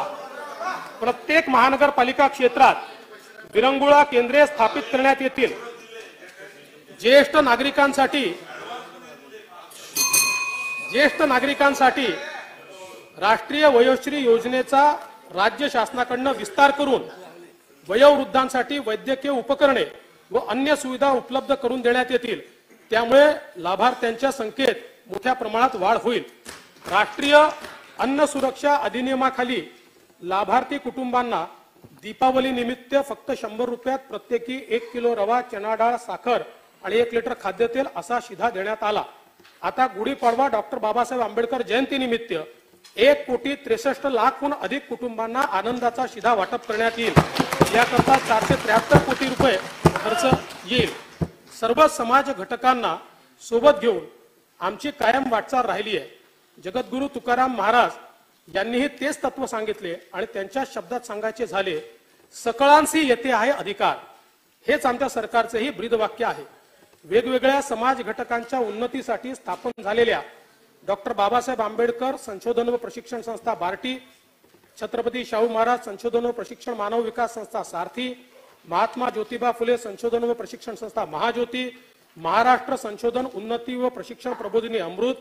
प्रत्येक महानगरपालिका क्षेत्रात विरंगुळा केंद्रे स्थापित करण्यात येतील। ज्येष्ठ नागरिकांसाठी राष्ट्रीय वयोश्री योजनेचा राज्य शासनाकडून विस्तार करून वयोवृद्धांसाठी वैद्यकीय उपकरणे व अन्य सुविधा उपलब्ध करून देण्यात येतील। त्यामुळे लाभार्थ्यांच्या संख्येत मोठ्या प्रमाणात वाढ होईल। राष्ट्रीय अन्न सुरक्षा अधिनियमाखाली लाभार्थी कुटुंबांना दीपावली निमित्त फक्त 100 रुपयात प्रत्येकी 1 किलो रवा, चणा डाळ, साखर आणि 1 लिटर खाद्यतेल असा शिधा देण्यात आला। आता गुढीपाडवा डॉक्टर बाबासाहेब आंबेडकर जयंती निमित्त 1,63,00,000हून अधिक कुटुंबांना आनंदाचा शिधा वाटप करण्यात येईल। याकरता 473 कोटी रुपये खर्च येईल। सर्व समाज घटकांना सोबत घेऊन आमची कायम वाटचाल राहिली आहे। जगद्गुरु तुकाराम महाराज यांनीही तेच तत्व सांगितले आणि त्यांच्या शब्दात सांगायचे झाले, सकळांसी येते आहे अधिकार। हेच आमच्या सरकारचेही ब्रीदवाक्य आहे। वेगवेगळ्या समाज घटकांच्या उन्नतीसाठी स्थापन झालेल्या डॉक्टर बाबासाहेब आंबेडकर संशोधन व प्रशिक्षण संस्था बार्टी, छत्रपती शाहू महाराज संशोधन व प्रशिक्षण मानव विकास संस्था सारथी, महात्मा ज्योतिबा फुले संशोधन व प्रशिक्षण संस्था महाज्योती, महाराष्ट्र संशोधन उन्नती व प्रशिक्षण प्रबोधिनी अमृत,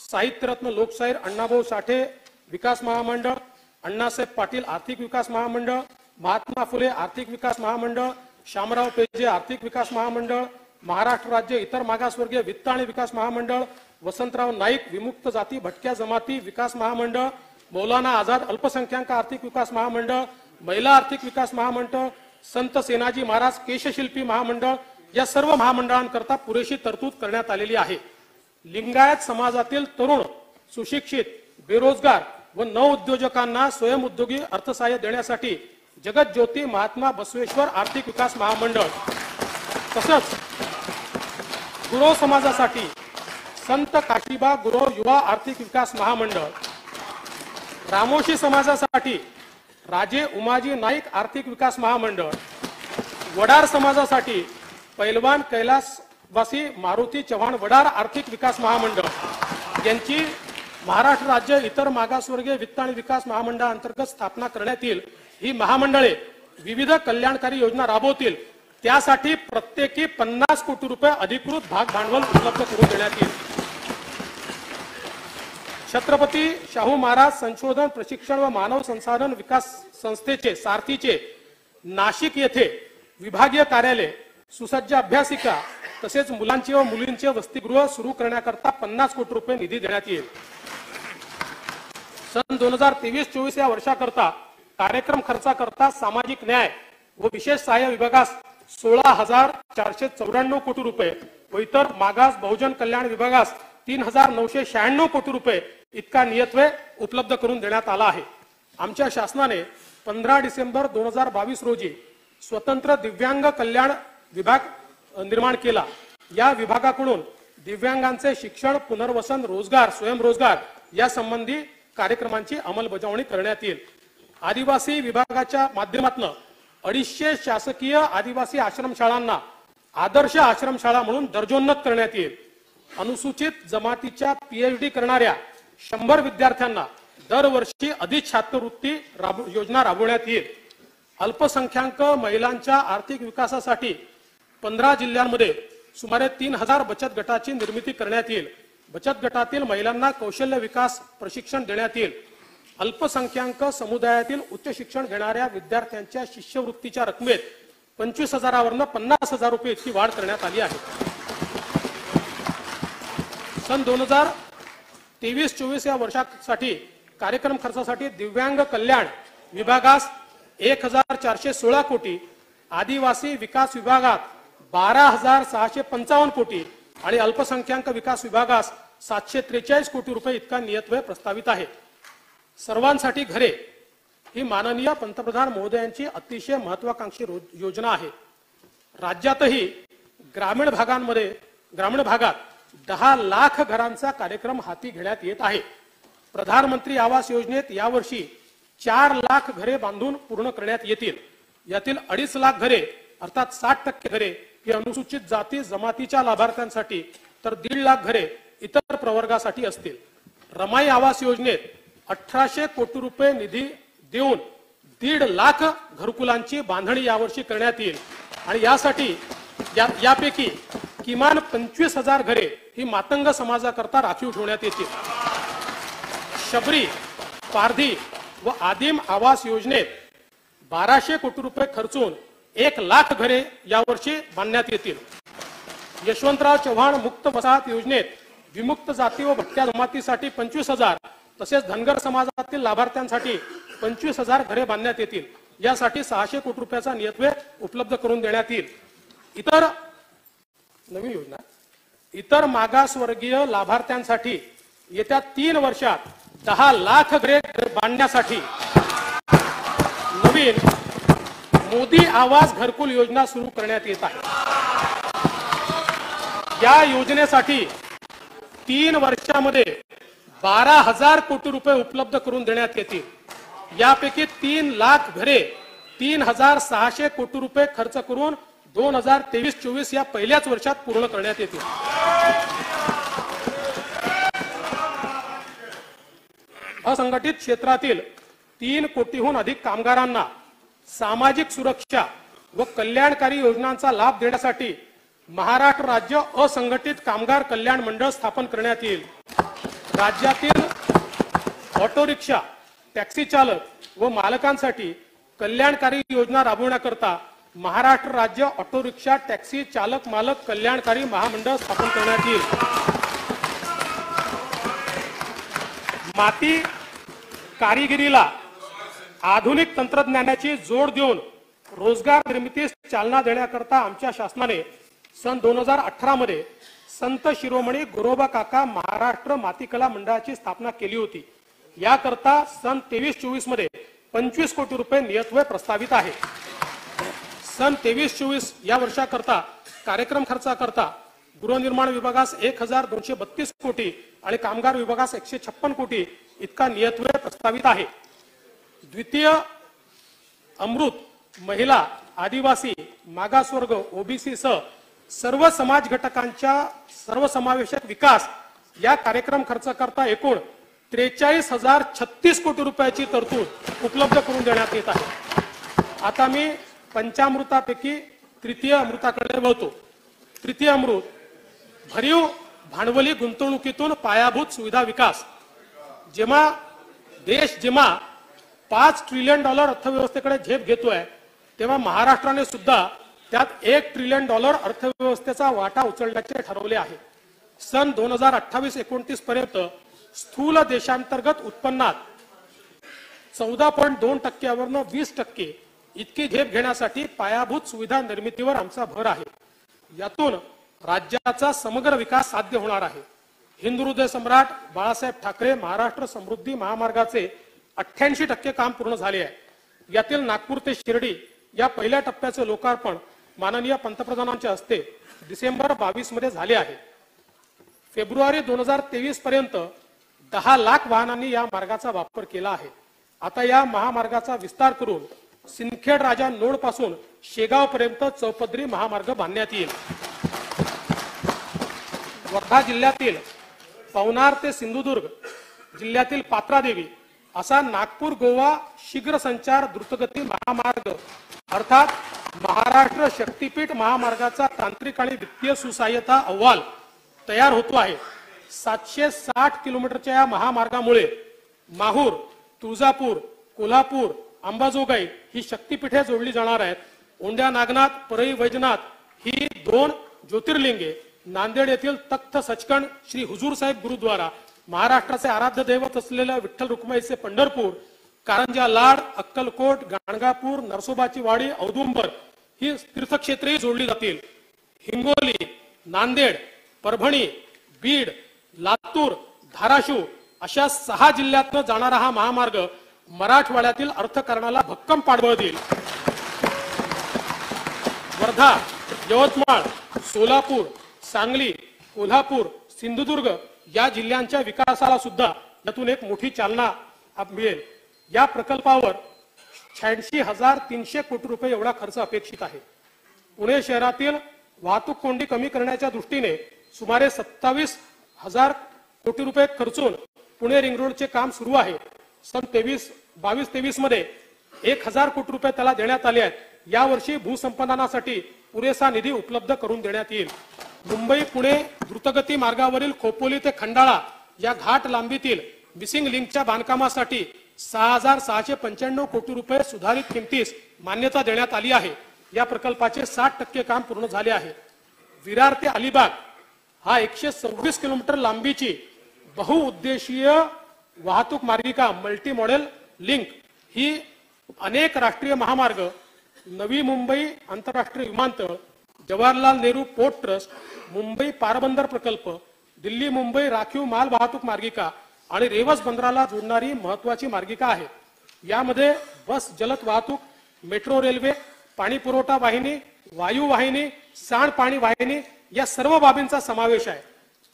साहित्यरत्न लोकशाहीर अण्णाभाऊ साठे विकास महामंडळ, अण्णासाहेब पाटील आर्थिक विकास महामंडळ, महात्मा फुले आर्थिक विकास महामंडळ, शामराव पेजे आर्थिक विकास महामंडळ, महाराष्ट्र राज्य इतर मागासवर्गीय वित्त आणि विकास महामंडळ, वसंतराव नाईक विमुक्त जाती भटक्या जमाती विकास महामंडळ, मौलाना आझाद अल्पसंख्याक आर्थिक विकास महामंडळ, महिला आर्थिक विकास महामंडळ, संत सेनाजी महाराज केशशिल्पी महामंडळ या सर्व महामंडळांकरता पुरेशी तरतूद करण्यात आलेली आहे। लिंगायत समाजातील तरुण, सुशिक्षित, बेरोजगार व नवउद्योजकांना स्वयंउद्योगी अर्थसहाय्य देण्यासाठी जगत ज्योती महात्मा बसवेश्वर आर्थिक विकास महामंडळ, तसंच गुरव समाजासाठी संत काशीबा गुरव युवा आर्थिक विकास महामंडळ, रामोशी समाजासाठी राजे उमाजी नाईक आर्थिक विकास महामंडळ, वडार समाजासाठी पैलवान कैलासवासी मारुती चव्हाण वडार आर्थिक विकास महामंडळ यांची महाराष्ट्र राज्य इतर मागासवर्गीय वित्त आणि विकास महामंडळांतर्गत स्थापना करण्यात येईल। ही महामंडळे विविध कल्याणकारी योजना राबवतील। त्यासाठी प्रत्येकी 50 कोटी रुपये अधिकृत भाग भांडवल उपलब्ध करून देण्यात येईल। छत्रपती शाहू महाराज संशोधन प्रशिक्षण व मानव संसाधन विकास संस्थेचे सारथीचे नाशिक येथे विभागीय कार्यालय, सुसज्ज अभ्यासिका तसेच मुलांचे व मुलींचे वसतिगृह सुरू करण्याकरता 50 कोटी रुपये निधी देण्यात येईल। सन 2023-24 या वर्षाकरता कार्यक्रम खर्चाकरता सामाजिक न्याय व विशेष सहाय्य विभागास 16,494 कोटी रुपये व इतर मागास बहुजन कल्याण विभागास 3,996 कोटी रुपये इतका नियतव्यय उपलब्ध करून देण्यात आला आहे। आमच्या शासनाने 15 डिसेंबर 2022 रोजी स्वतंत्र दिव्यांग कल्याण विभाग निर्माण केला। या विभागाकडून दिव्यांगांचे शिक्षण, पुनर्वसन, रोजगार, स्वयंरोजगार या संबंधी कार्यक्रमांची अंमलबजावणी करण्यात येईल। आदिवासी विभागाच्या माध्यमातून 250 शासकीय आदिवासी आश्रमशाळांना आदर्श आश्रमशाळा म्हणून दर्जोन्नत करण्यात येईल। अनुसूचित जमातीच्या पीएचडी करणाऱ्या 100 विद्यार्थ्यांना दरवर्षी अधिक छात्रवृत्ती योजना राबवण्यात येईल। अल्पसंख्याक महिलांच्या आर्थिक विकासासाठी 15 जिल्ह्यांमध्ये सुमारे 3000 बचत गटाची निर्मिती करण्यात येईल। बचत गटातील महिलांना कौशल्य विकास प्रशिक्षण देण्यात येईल। अल्पसंख्याक समुदायातील उच्च शिक्षण घेणाऱ्या विद्यार्थ्यांच्या शिष्यवृत्तीच्या रकमेत 25,000वरून 50,000 रुपये इतकी वाढ करण्यात आली आहे। सन 2023-24 या वर्षासाठी कार्यक्रम खर्चासाठी दिव्यांग कल्याण विभागास 1,416 कोटी, आदिवासी विकास विभागात 12,655 कोटी आणि अल्पसंख्याक विकास विभागास 743 कोटी रुपये इतका नियतव्यय प्रस्तावित आहे। सर्वांसाठी घरे ही माननीय पंतप्रधान महोदयांची अतिशय महत्त्वाकांक्षी योजना आहे। राज्यातही ग्रामीण भागात 10 लाख घरांचा कार्यक्रम हाती घेण्यात येत आहे। प्रधानमंत्री आवास योजनेत यावर्षी 4 लाख घरे बांधून पूर्ण करण्यात येतील। यातील 2.5 लाख घरे अर्थात 60% घरे ही अनुसूचित जाती जमातीच्या लाभार्थ्यांसाठी तर 1.5 लाख घरे इतर प्रवर्गासाठी असतील. रमाई आवास योजनेत 1800 कोटी रुपये निधी देऊन 1.5 लाख घरकुलांची बांधणी यावर्षी करण्यात येईल आणि यासाठी यापैकी किमान 25,000 घरे ही मातंग समाजाकरता राखीव ठेवण्यात येतील. शबरी, पारधी व आदिम आवास योजनेत 1200 कोटी रुपये खर्चून 1 लाख घरे यावर्षी बांधण्यात येतील. यशवंतराव चव्हाण मुक्त वसाहत योजनेत विमुक्त जाती व भटक्या जमातीसाठी 25,000 तसेच धनगर समाजातील लाभार्थ्यांसाठी 25,000 घरे बांधण्यात येतील. यासाठी 600 कोटी रुपयाचा नियतव्यय उपलब्ध करून देण्यात येईल. इतर नवीन योजना इतर मागासवर्गीय लाभार्थ्यांसाठी येत्या 3 वर्षात 10 लाख घरे बांधण्यासाठी नवीन मोदी आवास घरकुल योजना सुरू करण्यात येत आहे. या योजनेसाठी 3 वर्षामध्ये 12,000 कोटी रुपये उपलब्ध करून देण्यात येतील. यापैकी 3 लाख घरे 3,600 कोटी रुपये खर्च करून 2023-24 या पहिल्याच वर्षात पूर्ण करण्यात येतील. असंघटित क्षेत्रातील 3 कोटीहून अधिक कामगारांना सामाजिक सुरक्षा व कल्याणकारी योजनांचा लाभ देण्यासाठी महाराष्ट्र राज्य असंघटित कामगार कल्याण मंडळ स्थापन करण्यात येईल. राज्यातील ऑटो रिक्षा, टॅक्सी चालक व मालकांसाठी कल्याणकारी योजना राबवण्याकरता महाराष्ट्र राज्य ऑटो रिक्षा टॅक्सी चालक मालक कल्याणकारी महामंडळ स्थापन करण्यात येईल. माती कारिगिरीला आधुनिक तंत्रज्ञानाची जोड देऊन रोजगार निर्मितीस चालना देण्याकरता आमच्या शासनाने सन 2018 मध्ये संत शिरोमणी गोरोबा काका महाराष्ट्र मातीकला मंडळाची स्थापना केली होती. याकरता सन 23-24 मध्ये 25 कोटी रुपये नियतव्यय प्रस्तावित आहे. सन 23-24 या वर्षाकरता कार्यक्रम खर्चाकरता गृहनिर्माण विभागास 1,232 कोटी आणि कामगार विभागास 156 कोटी इतका नियतव्यय प्रस्तावित आहे. द्वितीय अमृत महिला, आदिवासी, मागासवर्ग, ओबीसी सह सर्व समाज घटकांच्या सर्वसमावेशक विकास या कार्यक्रम खर्चाकरता एकूण 43,036 कोटी रुपयाची तरतूद उपलब्ध करून देण्यात येत आहे. आता मी पंचामृतापैकी तृतीय अमृताकडे वळतो. तृतीय अमृत भरीव भांडवली गुंतवणुकीतून पायाभूत सुविधा विकास. जेव्हा देश 5 ट्रिलियन डॉलर अर्थव्यवस्थेकडे झेप घेतोय तेव्हा महाराष्ट्राने सुद्धा त्यात $1 ट्रिलियन अर्थव्यवस्थेचा वाटा उचलण्याचे ठरवले आहे. सन 2028-29 पर्यंत स्थूल देशांतर्गत उत्पन्नात 14.2% 20% इतकी झेप घेण्यासाठी पायाभूत सुविधा निर्मितीवर आमचा भर आहे. यातून राज्याचा समग्र विकास साध्य होणार आहे. हिंदू हृदय सम्राट बाळासाहेब ठाकरे महाराष्ट्र समृद्धी महामार्गाचे 88% काम पूर्ण झाले आहे. यातील नागपूर ते शिर्डी या पहिल्या टप्प्याचे लोकार्पण माननीय पंतप्रधानांच्या हस्ते डिसेंबर 22 मध्ये झाले आहे. फेब्रुवारी 2023 पर्यंत 10 लाख वाहनांनी या मार्गाचा वापर केला आहे. आता या महामार्गाचा विस्तार करून सिंदखेड राजा नोड पासून शेगाव पर्यंत चौपदरी महामार्ग बांधण्यात येईल. वर्धा जिल्ह्यातील पवनार ते सिंधुदुर्ग जिल्ह्यातील पात्रादेवी असा नागपूर गोवा शीघ्र संचार द्रुतगती महामार्ग अर्थात महाराष्ट्र शक्तीपीठ महामार्गाचा तांत्रिक आणि वित्तीय सुसहाय्यता अहवाल तयार होतो आहे. 760 किलोमीटरच्या या महामार्गामुळे माहूर, तुळजापूर, कोल्हापूर, अंबाजोगाई ही शक्तीपीठे जोडली जाणार आहेत. ओंड्या नागनाथ, परई वैजनाथ ही 2 ज्योतिर्लिंगे, नांदेड येथील तख्त सचखंड श्री हुजूर साहेब गुरुद्वारा, महाराष्ट्राचे आराध्य दैवत असलेल्या विठ्ठल रुक्माईचे पंढरपूर, कारंजा लाड, अक्कलकोट, गाणगापूर, नरसोबाची वाडी, औदुंबर ही तीर्थक्षेत्रे जोडली जातील. हिंगोली, नांदेड, परभणी, बीड, लातूर, धाराशिव अशा 6 जिल्ह्यातून जाणारा हा महामार्ग मराठवाड्यातील अर्थकारणाला भक्कम पाठबळ देईल. वर्धा, यवतमाळ, सोलापूर, सांगली, कोल्हापूर, सिंधुदुर्ग या जिल्ह्यांच्या विकासाला सुद्धा यातून एक मोठी चालना मिळेल. या प्रकल्पावर 86,300 कोटी रुपये एवढा खर्च अपेक्षित आहे. पुणे शहरातील वाहतूक कोंडी कमी करण्याच्या दृष्टीने सुमारे 27,000 कोटी रुपये खर्चून पुणे रिंग रोडचे काम सुरू आहे. सन 22-23 मध्ये 1,000 कोटी रुपये त्याला देण्यात आले आहेत. यावर्षी भूसंपादनासाठी पुरेसा निधी उपलब्ध करून देण्यात येईल. मुंबई पुणे द्रुतगती मार्गावरील खोपोली ते खंडाळा या घाट लांबीतील मिसिंग लिंकच्या बांधकामासाठी 6,695 कोटी रुपये सुधारित किमतीस मान्यता देण्यात आली आहे. या प्रकल्पाचे 60% काम पूर्ण झाले आहे. विरार ते अलिबाग हा 126 किलोमीटर लांबीची बहुउद्देशीय वाहतूक मार्गिका मल्टी मॉडेल लिंक ही अनेक राष्ट्रीय महामार्ग, नवी मुंबई आंतरराष्ट्रीय विमानतळ, जवाहरलाल नेहरू पोर्ट ट्रस्ट, मुंबई पारबंदर प्रकल्प, दिल्ली मुंबई राखीव माल वाहतूक मार्गिका आणि रेवस बंदराला जोडणारी महत्वाची मार्गिका आहे. यामध्ये बस जलद वाहतूक, मेट्रो रेल्वे, पाणी पुरवठा वाहिनी, वायू वाहिनी, सांडपाणी वाहिनी या सर्व बाबींचा समावेश आहे.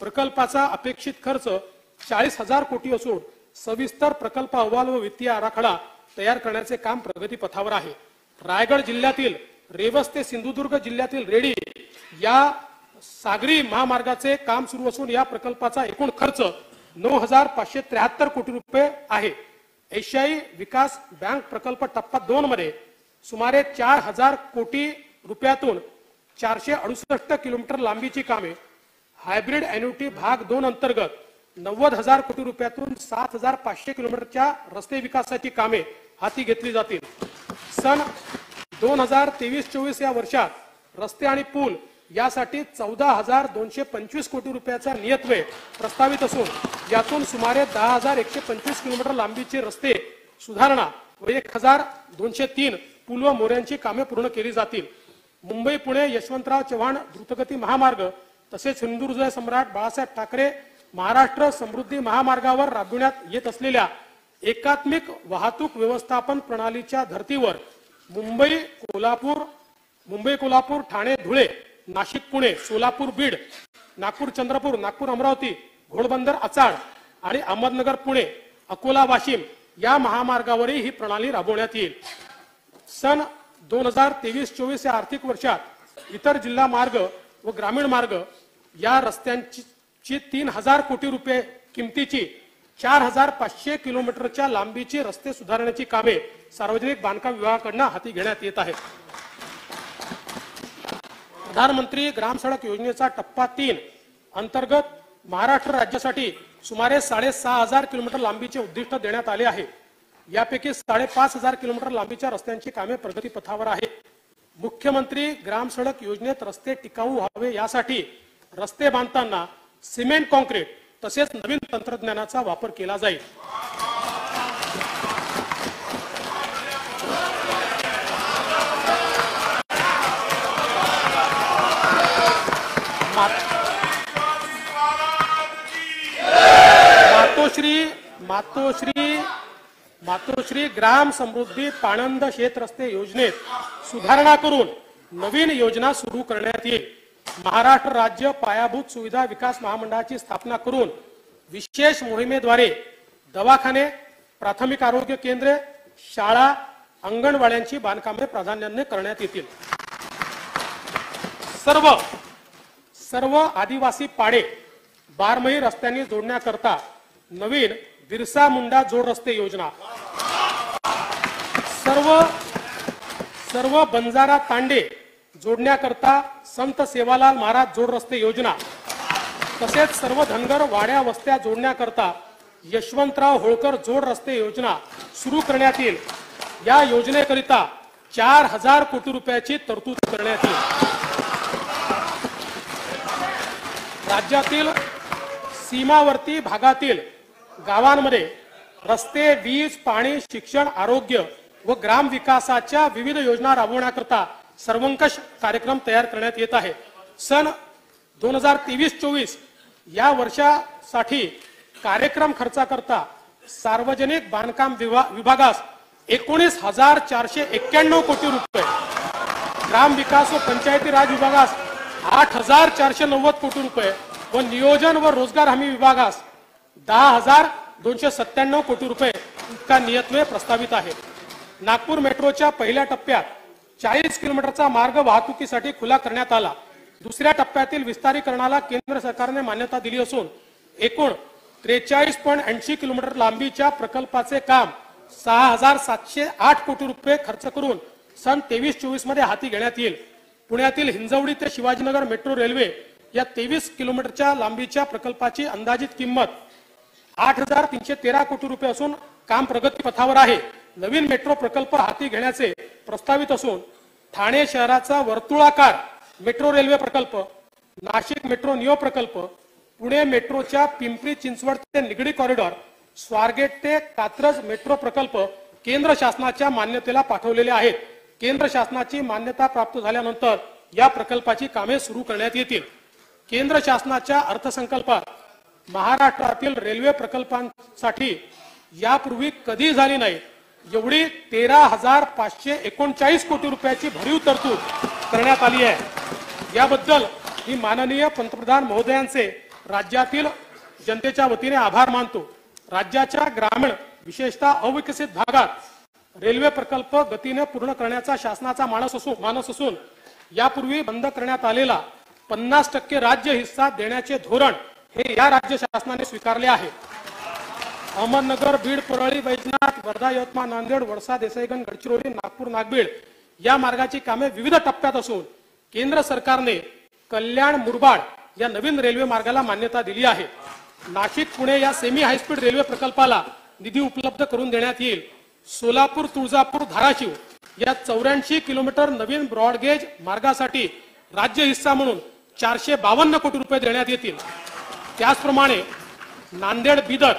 प्रकल्पाचा अपेक्षित खर्च 40,000 कोटी असून सविस्तर प्रकल्प अहवाल व वित्तीय आराखडा तयार करण्याचे काम प्रगतीपथावर आहे. रायगड जिल्ह्यातील रेवस ते सिंधुदुर्ग जिल्ह्यातील रेडी या सागरी महामार्गाचे काम सुरू असून या प्रकल्पाचा एकूण खर्च 9,573 कोटी रुपये आहे. एशियाई विकास बँक प्रकल्प टप्पा 2 मध्ये सुमारे 4,000 कोटी रुपयातून 468 किलोमीटर लांबीची कामे, हायब्रिड एन्युटी भाग 2 अंतर्गत 90,000 कोटी रुपयातून 7,500 किलोमीटरच्या रस्ते विकासाची कामे हाती घेतली जातील. सन 2023-24 या वर्षात रस्ते आणि पूल यासाठी 14,225 कोटी रुपयाचा नियतव्यय प्रस्तावित असून यातून सुमारे 10,125 किलोमीटर लांबीचे रस्ते सुधारणा व 1,203 पूल व मोऱ्यांची कामे पूर्ण केली जातील. मुंबई पुणे यशवंतराव चव्हाण द्रुतगती महामार्ग तसेच हिंदुहृदय सम्राट बाळासाहेब ठाकरे महाराष्ट्र समृद्धी महामार्गावर राबविण्यात येत असलेल्या एकात्मिक वाहतूक व्यवस्थापन प्रणालीच्या धर्तीवर मुंबई कोल्हापूर ठाणे धुळे नाशिक पुणे सोलापूर बीड नागपूर चंद्रपूर नागपूर अमरावती घोडबंदर अचाळ आणि अहमदनगर पुणे अकोला वाशिम या महामार्गावरही ही प्रणाली राबवण्यात येईल. सन 2023-24 या आर्थिक वर्षात इतर जिल्हा मार्ग व ग्रामीण मार्ग या रस्त्यांची 3,000 कोटी रुपये किमतीची 4,500 किलोमीटरच्या लांबीची रस्ते सुधारण्याची कामे सार्वजनिक बांधकाम विभागाकडून हाती घेण्यात येत आहेत. प्रधानमंत्री ग्राम सडक योजनेचा टप्पा 3 अंतर्गत महाराष्ट्र राज्यासाठी सुमारे 6,500 किलोमीटर लांबीचे उद्दिष्ट देण्यात आले आहे. यापैकी 5,500 किलोमीटर लांबीच्या रस्त्यांची कामे प्रगतीपथावर आहेत. मुख्यमंत्री ग्राम सडक योजनेत रस्ते टिकाऊ व्हावे यासाठी रस्ते बांधताना सिमेंट कॉन्क्रीट तसेच नवीन तंत्रज्ञानाचा वापर केला जाईल. मातोश्री ग्राम समृद्धी पाणंद शेत रस्ते योजनेत सुधारणा करून नवीन योजना सुरू करण्यात येईल. महाराष्ट्र राज्य पायाभूत सुविधा विकास महामंडळाची स्थापना करून विशेष मोहिमेद्वारे दवाखाने, प्राथमिक आरोग्य केंद्रे, शाळा, अंगणवाड्यांची बांधकामे प्राधान्याने करण्यात येतील. सर्व आदिवासी पाडे बारमही रस्त्यांनी जोडण्याकरता नवीन बिरसा मुंडा जोड रस्ते योजना, सर्व बंजारा तांडे जोडण्याकरता संत सेवालाल महाराज जोड रस्ते योजना तसेच सर्व धनगर वाड्या वस्त्या जोडण्याकरता यशवंतराव होळकर जोड रस्ते योजना सुरू करण्यात येईल. या योजनेकरिता 4,000 कोटी रुपयाची तरतूद करण्यात येईल. राज्यातील सीमावर्ती भागातील गावांमध्ये रस्ते, वीज, पाणी, शिक्षण, आरोग्य व ग्राम विकासाच्या विविध योजना राबवण्याकरता सर्वंकष कार्यक्रम तयार करण्यात येत आहे. सन 2023-24 या वर्षासाठी कार्यक्रम खर्चाकरता सार्वजनिक बांधकाम विभागास 19,491 कोटी रुपये, ग्राम विकास व पंचायती राज विभागास 8,490 कोटी रुपये व नियोजन व रोजगार हमी विभागास 10,297 कोटी रुपये इतका नियतव्यय प्रस्तावित आहे. नागपूर मेट्रोच्या पहिल्या टप्प्यात 40 किलोमीटरचा मार्ग वाहतुकीसाठी खुला करण्यात आला। दुसऱ्या टप्प्यातील विस्तारीकरणाला केंद्र सरकारने मान्यता दिली असून एकूण 43.80 किलोमीटर लांबीच्या प्रकल्पाचे काम 6,708 कोटी रुपये खर्च करून सन 23-24 मध्ये हाती घेण्यात येईल। पुण्यातील हिंजवडी ते शिवाजीनगर मेट्रो रेल्वे या 23 किलोमीटरच्या लांबीच्या प्रकल्पाची अंदाजित किंमत 8,313 कोटी रुपये असून काम प्रगतीपथावर आहे। नवीन मेट्रो प्रकल्प हाती घेण्याचे प्रस्तावित असून ठाणे शहराचा वर्तुळाकार मेट्रो रेल्वे प्रकल्प, नाशिक मेट्रो नियो प्रकल्प, पुणे मेट्रोच्या पिंपरी चिंचवड ते निगडी कॉरिडॉर, स्वारगेट ते कात्रज मेट्रो प्रकल्प केंद्र शासनाच्या मान्यतेला पाठवलेले आहेत। केंद्र शासनाची मान्यता प्राप्त झाल्यानंतर या प्रकल्पाची कामे सुरू करण्यात येतील। केंद्र शासनाच्या अर्थसंकल्पात महाराष्ट्रातील रेल्वे प्रकल्पांसाठी यापूर्वी कधी झाली नाही एवढी 13,539 कोटी रुपयाची भरीव तरतूद करण्यात आली आहे। याबद्दल मी माननीय पंतप्रधान महोदयांचे राज्यातील जनतेच्या वतीने आभार मानतो। राज्याच्या ग्रामीण विशेषतः अविकसित भागात रेल्वे प्रकल्प गतीने पूर्ण करण्याचा शासनाचा मानस असून यापूर्वी बंद करण्यात आलेला 50% राज्य हिस्सा देण्याचे धोरण हे या राज्य शासनाने स्वीकारले आहे। अहमदनगर, बीड, परळी, वैजनाथ, वर्धा, यवतमाळ, नांदेड, वडसा, देसाईगंज, गडचिरोली, नागपूर, नागबीड या मार्गाची कामे विविध टप्प्यात असून केंद्र सरकारने कल्याण मुरबाड या नवीन रेल्वे मार्गाला मान्यता दिली आहे। नाशिक पुणे या सेमी हायस्पीड रेल्वे प्रकल्पाला निधी उपलब्ध करून देण्यात येईल। सोलापूर, तुळजापूर, धाराशिव या 84 किलोमीटर नवीन ब्रॉडगेज मार्गासाठी राज्य हिस्सा म्हणून 452 कोटी रुपये देण्यात येतील। त्याचप्रमाणे नांदेड, बिदर,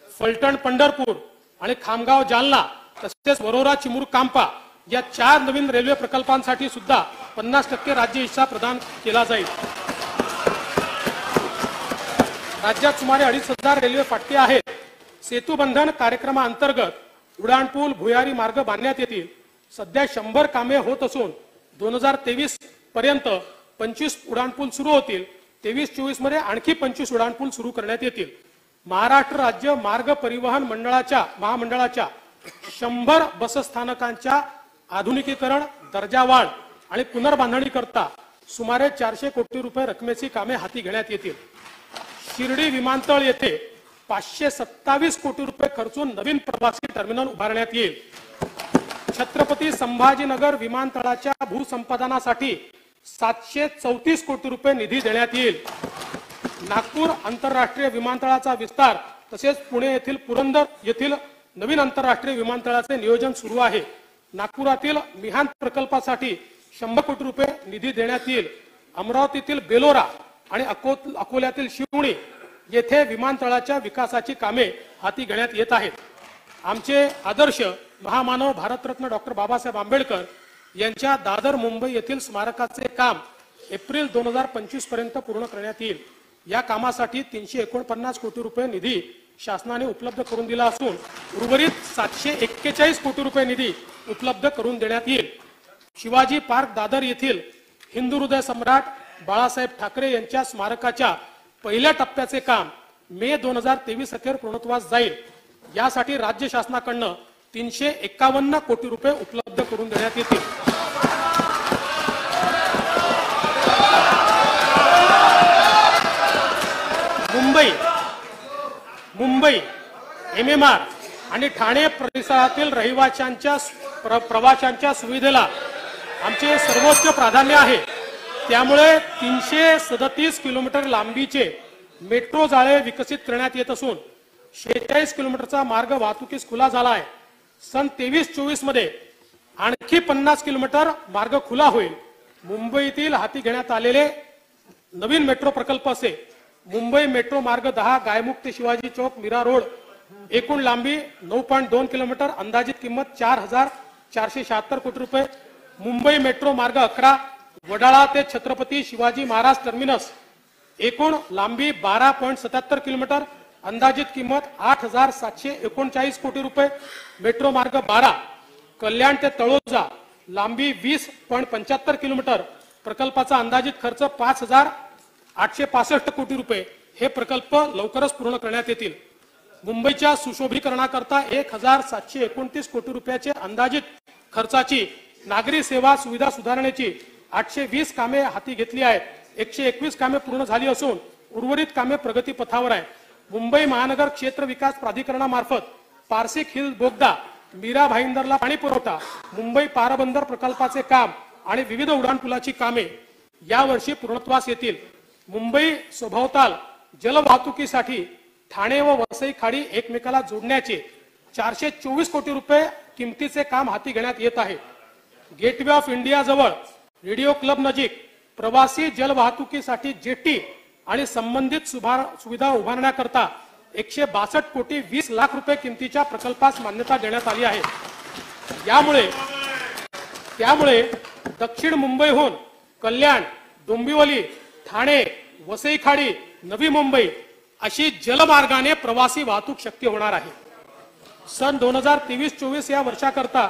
फलटण, पंढरपूर आणि खामगाव, जालना तसेच वरोरा, चिमूर, कांपा या 4 नवीन रेल्वे प्रकल्पांसाठी सुद्धा 50% राज्य हिस्सा प्रदान केला जाईल। राज्यात सुमारे 2,500 रेल्वे फाटके आहेत। सेतुबंधन कार्यक्रमाअंतर्गत उड्डाणपूल, भुयारी मार्ग बांधण्यात येतील। सध्या 100 कामे होत असून 2023 पर्यंत 25 उड्डाणपूल सुरू होतील। 23-24 मध्ये आणखी 25 उड्डाणपूल सुरू करण्यात येतील। महाराष्ट्र राज्य मार्ग परिवहन महामंडळाच्या 100 बसस्थानकांच्या आधुनिकीकरण, दर्जावाढ आणि पुनर्बांधणी करता सुमारे 400 कोटी रुपये रकमेची कामे हाती घेण्यात येतील। शिर्डी विमानतळ येथे 527 कोटी रुपये खर्चून नवीन प्रवासी टर्मिनल उभारण्यात येईल। छत्रपती संभाजीनगर विमानतळाच्या भूसंपादनासाठी 734 कोटी रुपये निधी देण्यात येईल। नागपूर आंतरराष्ट्रीय विमानतळाचा विस्तार तसेच पुणे येथील पुरंदर येथील नवीन आंतरराष्ट्रीय विमानतळाचे नियोजन सुरू आहे। नागपुरातील मिहान प्रकल्पासाठी 100 कोटी रुपये निधी देण्यात येईल। अमरावतीतील बेलोरा आणि अकोल्यातील शिवणी येथे विमानतळाच्या विकासाची कामे हाती घेण्यात येत आहेत। आमचे आदर्श महामानव भारतरत्न डॉक्टर बाबासाहेब आंबेडकर यांच्या दादर मुंबई येथील स्मारकाचे काम एप्रिल 2025 पर्यंत पूर्ण करण्यात येईल। या कामासाठी 349 कोटी रुपये निधी शासनाने उपलब्ध करून दिला असून उर्वरित 741 कोटी रुपये निधी उपलब्ध करून देण्यात येईल। शिवाजी पार्क दादर येथील हिंदू हृदय सम्राट बाळासाहेब ठाकरे यांच्या स्मारकाच्या पहिल्या टप्प्याचे काम मे 2023 अखेर पूर्णत्वास जाईल। यासाठी राज्य शासनाकडून 351 कोटी रुपये उपलब्ध करून देण्यात येतील। मुंबई MMR आणि ठाणे परिसरातील रहिवाशांच्या प्रवाशांच्या सुविधेला आमचे सर्वोच्च प्राधान्य आहे। त्यामुळे 337 किलोमीटर लांबीचे मेट्रो जाळे विकसित करण्यात येत असून 46 किलोमीटरचा मार्ग वाहतुकीस खुला झाला आहे। सन 23-24 मध्ये आणखी 50 किलोमीटर मार्ग खुला होईल। मुंबईतील हाती घेण्यात आलेले नवीन मेट्रो प्रकल्प असे मुंबई मेट्रो मार्ग 10 गायमुख ते शिवाजी चौक मीरा रोड, एकूण लांबी 9.2 किलोमीटर, अंदाजित किंमत 4,476 कोटी रुपये। मुंबई मेट्रो मार्ग 11 वडाळा ते छत्रपती शिवाजी महाराज टर्मिनस, एकूण लांबी 12.77 किलोमीटर, अंदाजित किंमत 8,739 कोटी रुपये। मेट्रो मार्ग 12 कल्याण ते तळोजा, लांबी 20.75 किलोमीटर, प्रकल्पाचा अंदाजित खर्च 5,865 कोटी रुपये। हे प्रकल्प लवकरच पूर्ण करण्यात येतील। मुंबईच्या सुशोभीकरणाकरता 1729 कोटी रुपयाचे अंदाजित खर्चाची नागरी सेवा सुविधा सुधारण्याची 820 कामे हाती घेतली आहेत. 121 कामे पूर्ण झाली असून उर्वरित कामे प्रगतीपथावर आहे. मुंबई महानगर क्षेत्र विकास प्राधिकरणामार्फत पारसिक हिल बोगदा, मीरा भाईंदरला पाणी पुरवठा, मुंबई पारबंदर प्रकल्पाचे काम आणि विविध उड्डाणपुलाची कामे यावर्षी पूर्णत्वास येतील. मुंबई सभोवताल जलवाहतुकीसाठी ठाणे व वसई खाडी एकमेकाला जोडण्याचे 424 कोटी रुपये किमतीचे काम हाती घेण्यात येत आहे. गेटवे ऑफ इंडिया जवळ रेडिओ क्लब नजीक प्रवासी जलवाहतुकीसाठी जेटी आणि संबंधित सुविधा उभारण्याकरता 162 कोटी 20 लाख रुपये किमतीच्या प्रकल्पास मान्यता देण्यात आली आहे. त्यामुळे दक्षिण मुंबईहून कल्याण, डोंबिवली, ठाणे, वसई खाडी, नवी मुंबई अशी जलमार्गाने प्रवासी वाहतूक शक्य होणार आहे. सन 2023-24 या वर्षाकरता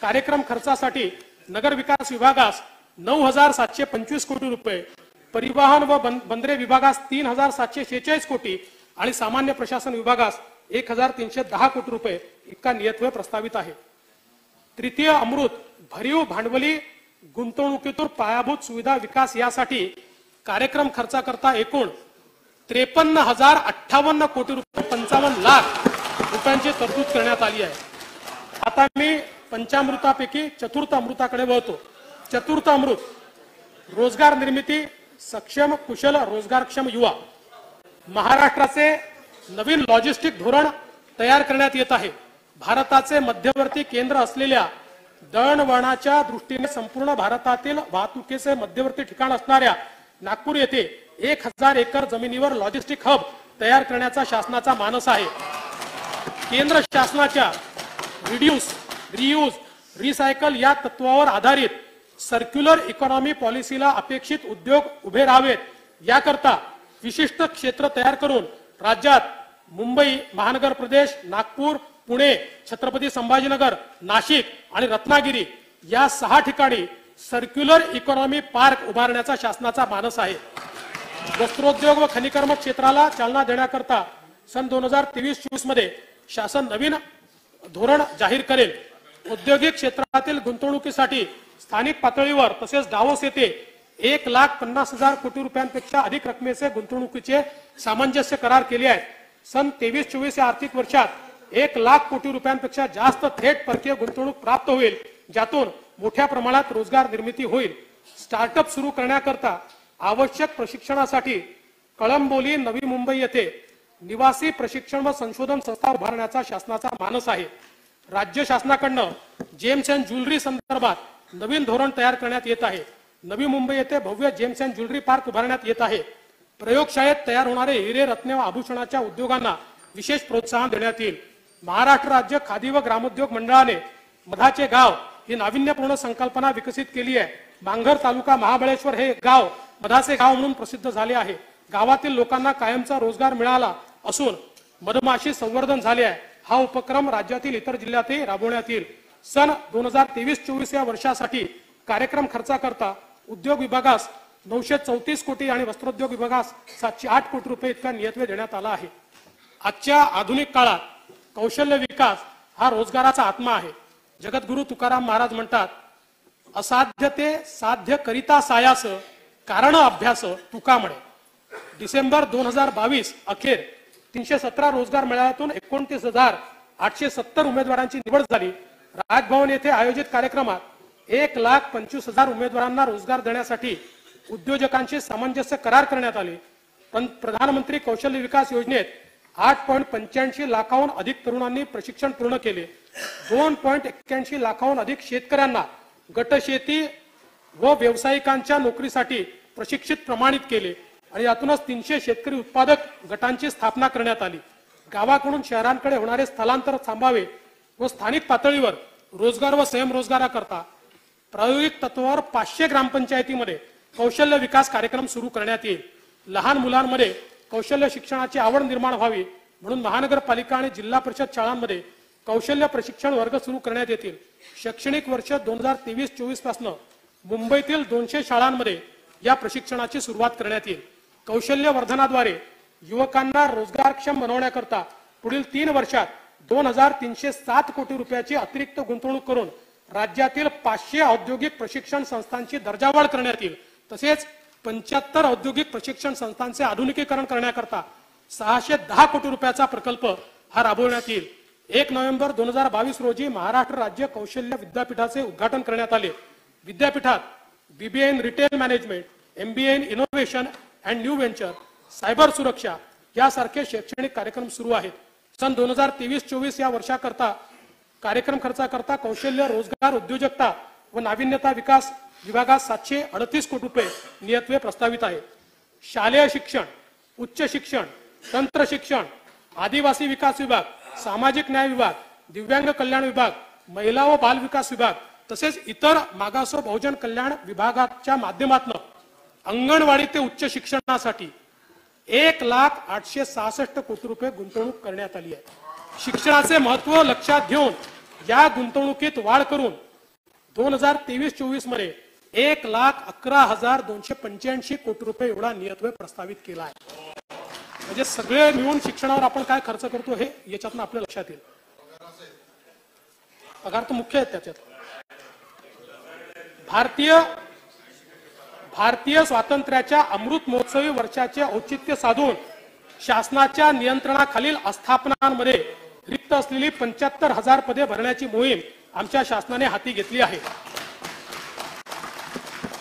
कार्यक्रम खर्चासाठी नगर विकास विभागास 9,725 कोटी रुपये, परिवहन व बंदरे विभागास 3,746 कोटी आणि सामान्य प्रशासन विभागास 1,310 कोटी रुपये इतका नियतव्यय प्रस्तावित आहे. तृतीय अमृत भरीव भांडवली गुंतवणुकीतून पायाभूत सुविधा विकास यासाठी कार्यक्रम खर्चाकरता एकूण 53,058 कोटी रुपये 55 लाख रुपयांची तरतूद करण्यात आली आहे. आता मी पंचामृतापैकी चतुर्थ अमृताकडे वळतो. चतुर्थ अमृत रोजगार निर्मिती, सक्षम कुशल रोजगारक्षम युवा. महाराष्ट्राचे नवीन लॉजिस्टिक धोरण तयार करण्यात येत आहे. भारताचे मध्यवर्ती केंद्र असलेल्या दळणवळणाच्या दृष्टीने संपूर्ण भारतातील वाहतुकीचे मध्यवर्ती ठिकाण असणाऱ्या नागपूर येथे 1,000 एकर जमिनीवर लॉजिस्टिक हब तयार करण्याचा शासनाचा मानस आहे. केंद्र शासनाच्या रिड्यूस, रियूज, रिसायकल या तत्वावर आधारित सर्क्युलर इकॉनॉमी पॉलिसीला अपेक्षित उद्योग उभे राहावेत याकरता विशिष्ट क्षेत्र तयार करून राज्यात मुंबई महानगर प्रदेश, नागपूर, पुणे, छत्रपती संभाजीनगर, नाशिक आणि रत्नागिरी या 6 ठिकाणी सर्क्युलर इकॉनॉमी पार्क उभारण्याचा शासनाचा मानस आहे. वस्त्रोद्योग व खनिकर्म क्षेत्राला चालना देण्याकरता सन 2023-24 मध्ये शासन नवीन धोरण जाहीर करेल. औद्योगिक क्षेत्रातील गुंतवणुकीसाठी स्थानिक पातळीवर तसेच डावोस येथे 1,50,000 कोटी रुपयांपेक्षा अधिक रकमेचे गुंतवणुकीचे सामंजस्य करार केले आहेत. सन 23-24 या आर्थिक वर्षात 1,00,000 कोटी रुपयांपेक्षा जास्त थेट परकीय गुंतवणूक प्राप्त होईल, ज्यातून मोठ्या प्रमाणात रोजगार निर्मिती होईल. स्टार्टअप सुरू करण्याकरता आवश्यक प्रशिक्षणासाठी कळंबोली, नवी मुंबई येथे निवासी प्रशिक्षण व संशोधन संस्था उभारण्याचा शासनाचा मानस आहे. राज्य शासनाकडून जेम्स अँड ज्वेलरी संदर्भात नवीन धोरण तयार करण्यात येत आहे. नवी मुंबई येथे भव्य जेम्स अँड ज्वेलरी पार्क उभारण्यात येत आहे. प्रयोगशाळेत तयार होणारे हिरे, रत्ने व आभूषणाच्या उद्योगांना विशेष प्रोत्साहन देण्यात येईल. महाराष्ट्र राज्य खादी व ग्रामोद्योग मंडळाने मधाचे गाव ही नाविन्यपूर्ण संकल्पना विकसित केली आहे. मांघर तालुका महाबळेश्वर हे गाव मधाचे गाव म्हणून प्रसिद्ध झाले आहे. गावातील लोकांना कायमचा रोजगार मिळाला असून मधमाशी संवर्धन झाले आहे. हा उपक्रम राज्यातील इतर जिल्ह्यातही राबवण्यात येईल. सन 2023-24 या वर्षासाठी कार्यक्रम खर्चाकरता उद्योग विभागास 934 कोटी आणि वस्त्रोद्योग विभागास 708 कोटी रुपये इतका नियतव्यय देण्यात आला आहे. आजच्या आधुनिक काळात कौशल्य विकास हा रोजगाराचा आत्मा आहे. जगद्गुरु तुकाराम महाराज म्हणतात, असाध्य ते साध्य करिता सायास, कारण अभ्यास तुका म्हणे. डिसेंबर 2022 अखेर 317 रोजगार मेळाव्यातून 29,870 उमेदवारांची निवड झाली. राजभवन येथे आयोजित कार्यक्रमात 1,25,000 उमेदवारांना रोजगार देण्यासाठी उद्योजकांशी सामंजस्य करार करण्यात आले. प्रधानमंत्री कौशल्य विकास योजनेत 8.85 लाखाहून अधिक तरुणांनी प्रशिक्षण पूर्ण केले. 2.81 लाखाहून अधिक शेतकऱ्यांना गटशेती व व्यावसायिकांच्या नोकरीसाठी प्रशिक्षित प्रमाणित केले आणि यातूनच 300 शेतकरी उत्पादक गटांची स्थापना करण्यात आली. गावाकडून शहरांकडे होणारे स्थलांतर थांबावे व स्थानिक पातळीवर रोजगार व स्वयंरोजगाराकरता प्रायोगिक तत्वावर 500 ग्रामपंचायतीमध्ये कौशल्य विकास कार्यक्रम सुरू करण्यात येईल. लहान मुलांमध्ये कौशल्य शिक्षणाची आवड निर्माण व्हावी म्हणून महानगरपालिका आणि जिल्हा परिषद शाळांमध्ये कौशल्य प्रशिक्षण वर्ग सुरू करण्यात येतील. शैक्षणिक वर्ष 2023-24 पासून मुंबईतील 200 शाळांमध्ये या प्रशिक्षणाची सुरुवात करण्यात येईल. कौशल्य वर्धनाद्वारे युवकांना रोजगारक्षम बनवण्याकरता पुढील 3 वर्षात 2307 कोटी रुपयाची अतिरिक्त गुंतवणूक करून राज्यातील 500 औद्योगिक प्रशिक्षण संस्थांची दर्जावाढ करण्यात येईल। तसेच 75 औद्योगिक प्रशिक्षण संस्थांचे आधुनिकीकरण करण्याकरता 610 कोटी रुपयाचा प्रकल्प हा राबवण्यात येईल। 1 नोव्हेंबर 2022 रोजी महाराष्ट्र राज्य कौशल्य विद्यापीठाचे उद्घाटन करण्यात आले। विद्यापीठात BBA in retail management, MBA in innovation and new venture, cyber सुरक्षा यासारखे शैक्षणिक कार्यक्रम सुरू आहेत। सन 2023-24 या वर्षाकरता कार्यक्रम खर्चाकरता कौशल्य, रोजगार, उद्योजकता व नाविन्यता विकास विभागात 738 कोटी रुपये नियतव्यय प्रस्तावित आहे। शालेय शिक्षण, उच्च शिक्षण, तंत्र शिक्षण, आदिवासी विकास विभाग, सामाजिक न्याय विभाग, दिव्यांग कल्याण विभाग, महिला व बाल विकास विभाग तसेच इतर मागास व बहुजन कल्याण विभागाच्या माध्यमातून अंगणवाडी ते उच्च शिक्षणासाठी 1,0866 कोटी रुपये गुंतवणूक करण्यात आली आहे। शिक्षणाचे महत्त्व लक्षात घेऊन या गुंतवणुकीत वाढ करून 2023-24 मध्ये 1,11,285 कोटी रुपये एवढा नियतव्यय प्रस्तावित केला आहे। म्हणजे सगळे मिळून शिक्षणावर आपण काय खर्च करतो हे याच्यातून आपल्या लक्षात येईल। पगार तर मुख्य आहेत त्याच्यात। भारतीय स्वातंत्र्याच्या अमृत महोत्सवी वर्षाचे औचित्य साधून शासनाच्या नियंत्रणाखालील आस्थापनांमध्ये रिक्त असलेली 75,000 पदे भरण्याची मोहीम आमच्या शासनाने हाती घेतली आहे।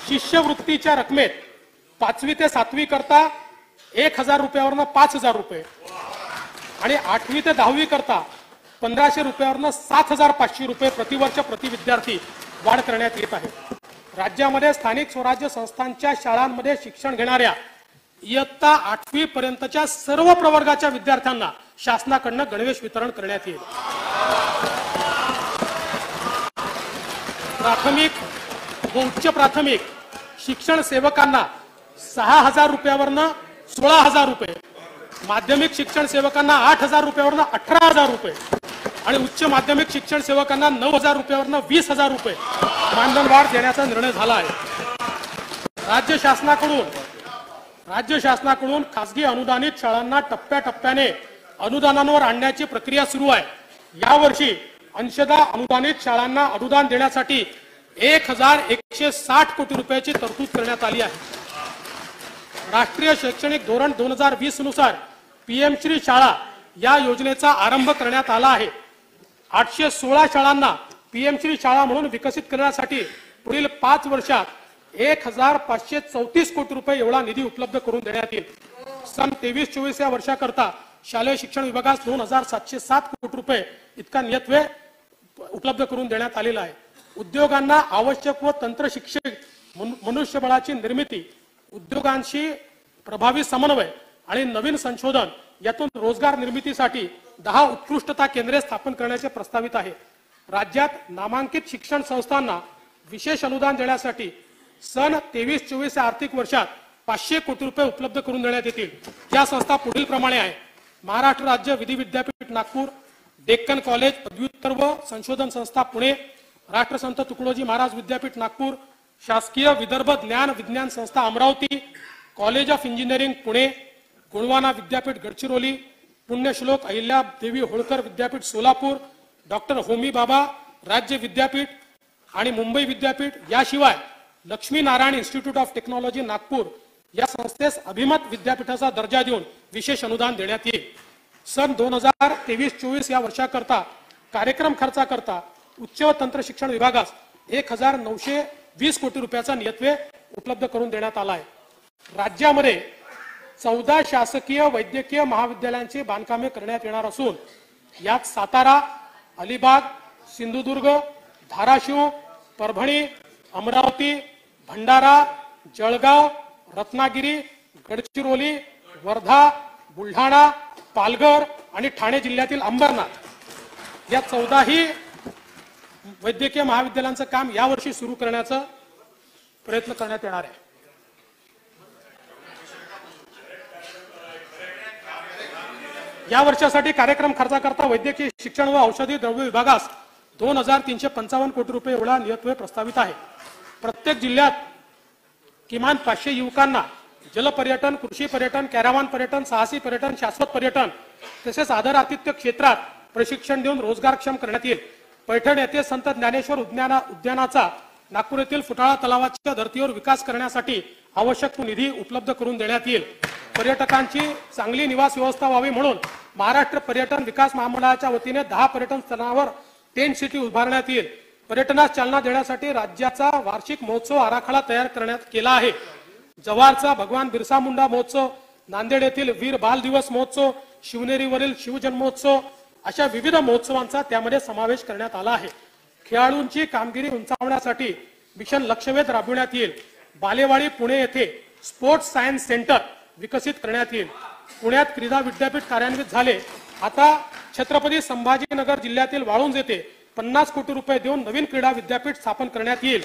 शिष्यवृत्तीच्या रकमेत 5वी ते 7वी करता 1,000 रुपयावरनं 5,000 रुपये आणि 8वी ते 10वी करता 1,500 रुपयावरनं 7,500 रुपये प्रतिवर्ष प्रति विद्यार्थी वाढ करण्यात येत आहे। राज्यामध्ये स्थानिक स्वराज्य संस्थांच्या शाळांमध्ये शिक्षण घेणाऱ्या इयत्ता 8वी पर्यंतच्या सर्व प्रवर्गाच्या विद्यार्थ्यांना शासनाकडून गणवेश वितरण करण्यात येईल। प्राथमिक व उच्च प्राथमिक शिक्षण सेवकांना 6,000 रुपयावरनं 16,000 रुपये, माध्यमिक शिक्षण सेवकांना 8,000 रुपयावरनं 18,000 रुपये आणि उच्च माध्यमिक शिक्षण सेवकांना 9,000 रुपयावरनं 20,000 रुपये मानधनवाढ देण्याचा निर्णय झाला आहे। राज्य शासनाकडून खासगी अनुदानित शाळांना टप्प्याटप्प्याने अनुदानांवर आणण्याची प्रक्रिया सुरू आहे। यावर्षी अंशतः अनुदानित शाळांना अनुदान देण्यासाठी 1,160 कोटी रुपयाची तरतूद करण्यात आली आहे। राष्ट्रीय शैक्षणिक धोरण 2020 नुसार पीएम श्री शाळा या योजनेचा आरंभ करण्यात आला आहे। 816 शाळांना पीएम श्री शाळा म्हणून विकसित करण्यासाठी पुढील 5 वर्षात 1,534 कोटी रुपये एवढा निधी उपलब्ध करून देण्यात येईल। सन 23-24 या वर्षाकरता शालेय शिक्षण विभागास 2,707 कोटी रुपये इतका नियतव्यय उपलब्ध करून देण्यात आलेला आहे। उद्योगांना आवश्यक व तंत्र शिक्षक मनुष्यबळाची निर्मिती, उद्योगांशी प्रभावी समन्वय आणि नवीन संशोधन यातून रोजगार निर्मितीसाठी 10 उत्कृष्टता केंद्रे स्थापन करण्याचे प्रस्तावित आहे। राज्यात नामांकित शिक्षण संस्थांना विशेष अनुदान देण्यासाठी सन 23-24 या आर्थिक वर्षात 500 कोटी रुपये उपलब्ध करून देण्यात येतील। या संस्था पुढील प्रमाणे आहे: महाराष्ट्र राज्य विधी विद्यापीठ नागपूर, डेक्कन कॉलेज पदव्युत्तर व संशोधन संस्था पुणे, राष्ट्रसंत तुकडोजी महाराज विद्यापीठ नागपूर, शासकीय विदर्भ ज्ञान विज्ञान संस्था Amravati, college of engineering Pune, Gondwana विद्यापीठ गडचिरोली, पुण्यश्लोक अहिल्या देवी होळकर विद्यापीठ सोलापूर, डॉक्टर होमी बाबा राज्य विद्यापीठ आणि मुंबई विद्यापीठ, याशिवाय Lakshmi Narayan institute of technology Nagpur या संस्थेस अभिमत विद्यापीठाचा दर्जा देऊन विशेष अनुदान देण्यात येईल। सन 2023-24 या वर्षाकरता कार्यक्रम खर्चाकरता उच्च व तंत्र शिक्षण विभागास 1,920 कोटी रुपयाचा नियतव्यय उपलब्ध करून देण्यात आला आहे। राज्यामध्ये 14 शासकीय वैद्यकीय महाविद्यालयांची बांधकामे करण्यात येणार असून यात सातारा, अलिबाग, सिंधुदुर्ग, धाराशिव, परभणी, अमरावती, भंडारा, जळगाव, रत्नागिरी, गडचिरोली, वर्धा, बुलढाणा, पालघर आणि ठाणे जिल्ह्यातील अंबरनाथ या 14ही वैद्यकीय महाविद्यालयांचं काम यावर्षी सुरू करण्याचा प्रयत्न करण्यात येणार आहे। या वर्षासाठी कार्यक्रम खर्चाकरता वैद्यकीय शिक्षण व औषधी द्रव्य विभागास 2,355 कोटी रुपये एवढा नियतव्यय प्रस्तावित आहे। प्रत्येक जिल्ह्यात किमान 500 युवकांना जलपर्यटन, कृषी पर्यटन, कॅरावान पर्यटन, साहसी पर्यटन, शाश्वत पर्यटन तसेच आदर आतिथ्य क्षेत्रात प्रशिक्षण देऊन रोजगारक्षम करण्यात येईल. पैठण येथे संत ज्ञानेश्वर उद्यानाचा नागपूर येथील फुटाळा तलावाच्या धर्तीवर विकास करण्यासाठी आवश्यक तो निधी उपलब्ध करून देण्यात येईल. पर्यटकांची चांगली निवास व्यवस्था व्हावी म्हणून महाराष्ट्र पर्यटन विकास महामंडळाच्या वतीने 10 पर्यटन स्थळांवर टेंट सिटी उभारण्यात येईल. पर्यटनास चालना देण्यासाठी राज्याचा वार्षिक महोत्सव आराखडा तयार करण्यात केला आहे. जव्हारचा भगवान बिरसा मुंडा महोत्सव, नांदेड येथील वीर बाल दिवस महोत्सव, शिवनेरीवरील शिवजन्मोत्सव अशा विविध महोत्सवांचा त्यामध्ये समावेश करण्यात आला आहे. खेळाडूंची कामगिरी उंचावण्यासाठी मिशन लक्षवेध राबविण्यात येईल. बालेवाडी पुणे येथे स्पोर्ट्स सायन्स सेंटर विकसित करण्यात येईल. पुण्यात क्रीडा विद्यापीठ कार्यान्वित झाले. आता छत्रपती संभाजीनगर जिल्ह्यातील वाळुंज येथे 50 कोटी रुपये देऊन नवीन क्रीडा विद्यापीठ स्थापन करण्यात येईल.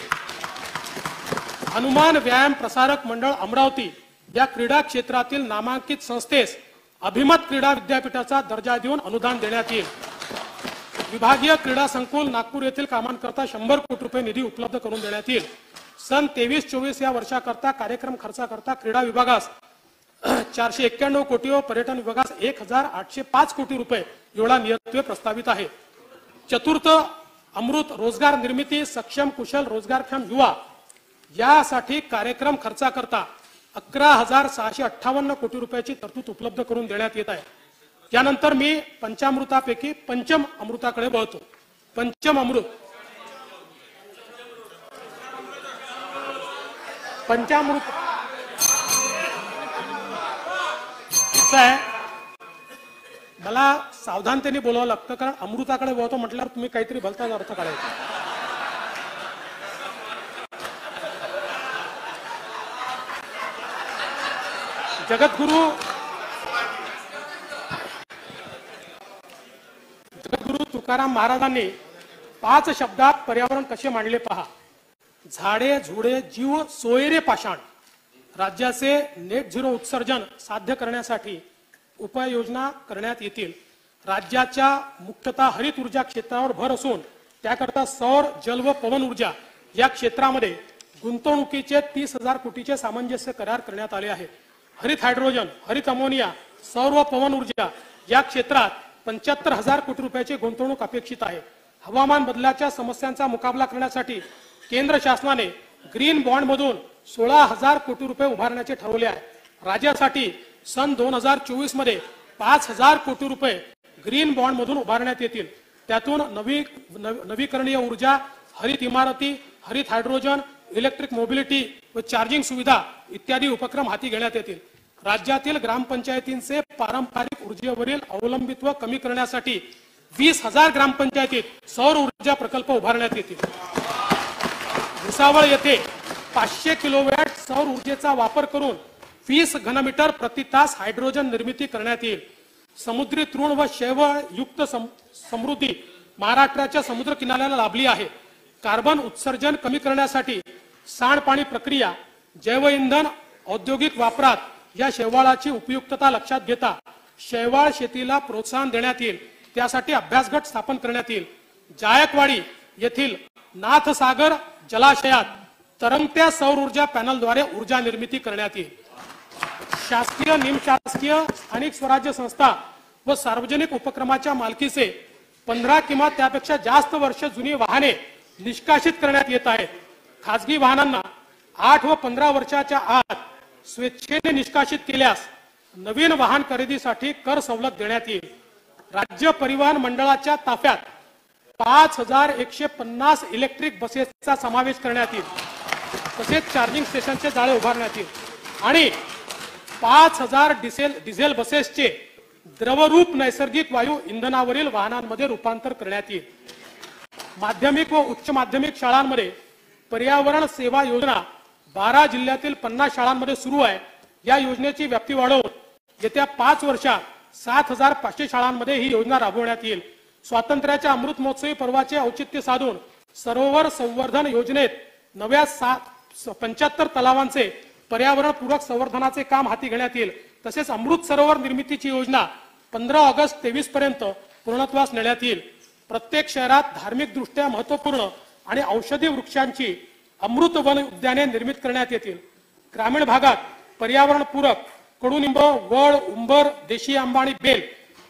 हनुमान व्यायाम प्रसारक मंडळ अमरावती या क्रीडा क्षेत्रातील नामांकित संस्थेस अभिमत क्रीडा विद्यापीठाचा दर्जा देऊन अनुदान देण्यात येईल. विभागीय क्रीडा संकुल नागपूर येथील कामांकरता 100 कोटी रुपये निधी उपलब्ध करून देण्यात येईल. सन 23-24 या वर्षाकरता कार्यक्रम खर्चाकरता क्रीडा विभागास 491 कोटी व पर्यटन विभागास 1805 कोटी रुपये एवढा नियतव्य प्रस्तावित आहे. चतुर्थ अमृत रोजगार निर्मिती सक्षम कुशल रोजगारक्षम युवा यासाठी कार्यक्रम खर्चाकरता 11,658 कोटी रुपयाची तरतूद उपलब्ध करून देण्यात येत आहे. यानंतर मी पंचामृतापैकी पंचम अमृताकडे वळतो. पंचम अमृत पंचामृत असं आहे, मला सावधानतेने बोलावं लागतं कारण अमृताकडे वळतो म्हटल्यावर तुम्ही काहीतरी भलताच अर्थ काढायचा. जगद्गुरु तुकाराम महाराजांनी 5 शब्दात पर्यावरण कसे मांडले पहा. झाडे झुडे जीव सोयरे पाषाण. राज्याचे नेट झिरो उत्सर्जन साध्य करण्यासाठी उपाययोजना करण्यात येतील. राज्याच्या मुख्यतः हरित ऊर्जा क्षेत्रावर भर असून त्याकरता सौर जल व पवन ऊर्जा या क्षेत्रामध्ये गुंतवणुकीचे 30,000 कोटीचे सामंजस्य करार करण्यात आले आहेत. हरित हायड्रोजन, हरित अमोनिया, सौर व पवन ऊर्जा या क्षेत्रात 75,000 कोटी रुपयाची गुंतवणूक अपेक्षित आहे. हवामान बदलाच्या समस्यांचा मुकाबला करण्यासाठी केंद्र शासनाने ग्रीन बॉन्ड मधून 16,000 कोटी रुपये उभारण्याचे ठरवले आहे. राज्यासाठी सन 2024 मध्ये 5,000 कोटी रुपये ग्रीन बॉन्ड मधून उभारण्यात येतील. त्यातून नवीकरणीय ऊर्जा, हरित इमारती, हरित हायड्रोजन, इलेक्ट्रिक मोबिलिटी व चार्जिंग सुविधा इत्यादी उपक्रम हाती घेण्यात येतील. राज्यातील ग्रामपंचायतींचे पारंपरिक ऊर्जेवरील अवलंबित्व कमी करण्यासाठी 20,000 ग्रामपंचायतीत सौर ऊर्जा प्रकल्प उभारण्यात येतील. भुसावळ येथे 500 किलोवॅट सौर ऊर्जेचा वापर करून 20 घनमीटर प्रति तास हायड्रोजन निर्मिती करण्यात येईल. समुद्री तृण व शैवाळ युक्त समृद्धी महाराष्ट्राच्या समुद्र किनाऱ्याला लाभली आहे. कार्बन उत्सर्जन कमी करण्यासाठी सांडपाणी प्रक्रिया, जैव इंधन औद्योगिक वापरात या शैवाळाची उपयुक्तता लक्षात घेता शैवाळ शेतीला प्रोत्साहन देण्यात येईल. त्यासाठी अभ्यास गट स्थापन करण्यात येईल. जायकवाडी येथील नाथसागर जलाशयात तरंगत्या सौर ऊर्जा पॅनलद्वारे ऊर्जा निर्मिती करण्यात येईल. शासकीय, निमशासकीय, स्थानिक स्वराज्य संस्था व सार्वजनिक उपक्रमाच्या मालकीचे 15 किंवा त्यापेक्षा जास्त वर्ष जुनी वाहने निष्कासित करण्यात येत आहेत. खासगी वाहनांना 8 व 15 वर्षाच्या आत स्वेच्छेने निष्कासित केल्यास नवीन वाहन खरेदीसाठी कर सवलत देण्यात येईल. राज्य परिवहन मंडळाच्या ताफ्यात 5,150 इलेक्ट्रिक बसेसचा समावेश करण्यात येईल. तसेच चार्जिंग स्टेशनचे जाळे उभारण्यात येईल आणि 5,000 डिझेल बसेसचे द्रवरूप नैसर्गिक वायू इंधनावरील वाहनांमध्ये रूपांतर करण्यात येईल. माध्यमिक व उच्च माध्यमिक शाळांमध्ये पर्यावरण सेवा योजना 12 जिल्ह्यातील 50 शाळांमध्ये सुरू आहे. या योजनेची व्याप्ती वाढवून येत्या 5 वर्षात 7,500 शाळांमध्ये ही योजना राबवण्यात येईल. स्वातंत्र्याच्या अमृत महोत्सवी पर्वाचे औचित्य साधून सरोवर संवर्धन योजनेत नव्या 75 तलावांचे पर्यावरणपूरक संवर्धनाचे काम हाती घेण्यात येईल. तसेच अमृत सरोवर निर्मितीची योजना 15 ऑगस्ट 23 पर्यंत पूर्णत्वास नेण्यात येईल. प्रत्येक शहरात धार्मिक दृष्ट्या महत्त्वपूर्ण आणि औषधी वृक्षांची अमृत वन उद्याने निर्मित करण्यात येतील. ग्रामीण भागात पर्यावरणपूरक कडुनिंब, वड, उंबर, देशी आंबा आणि बेल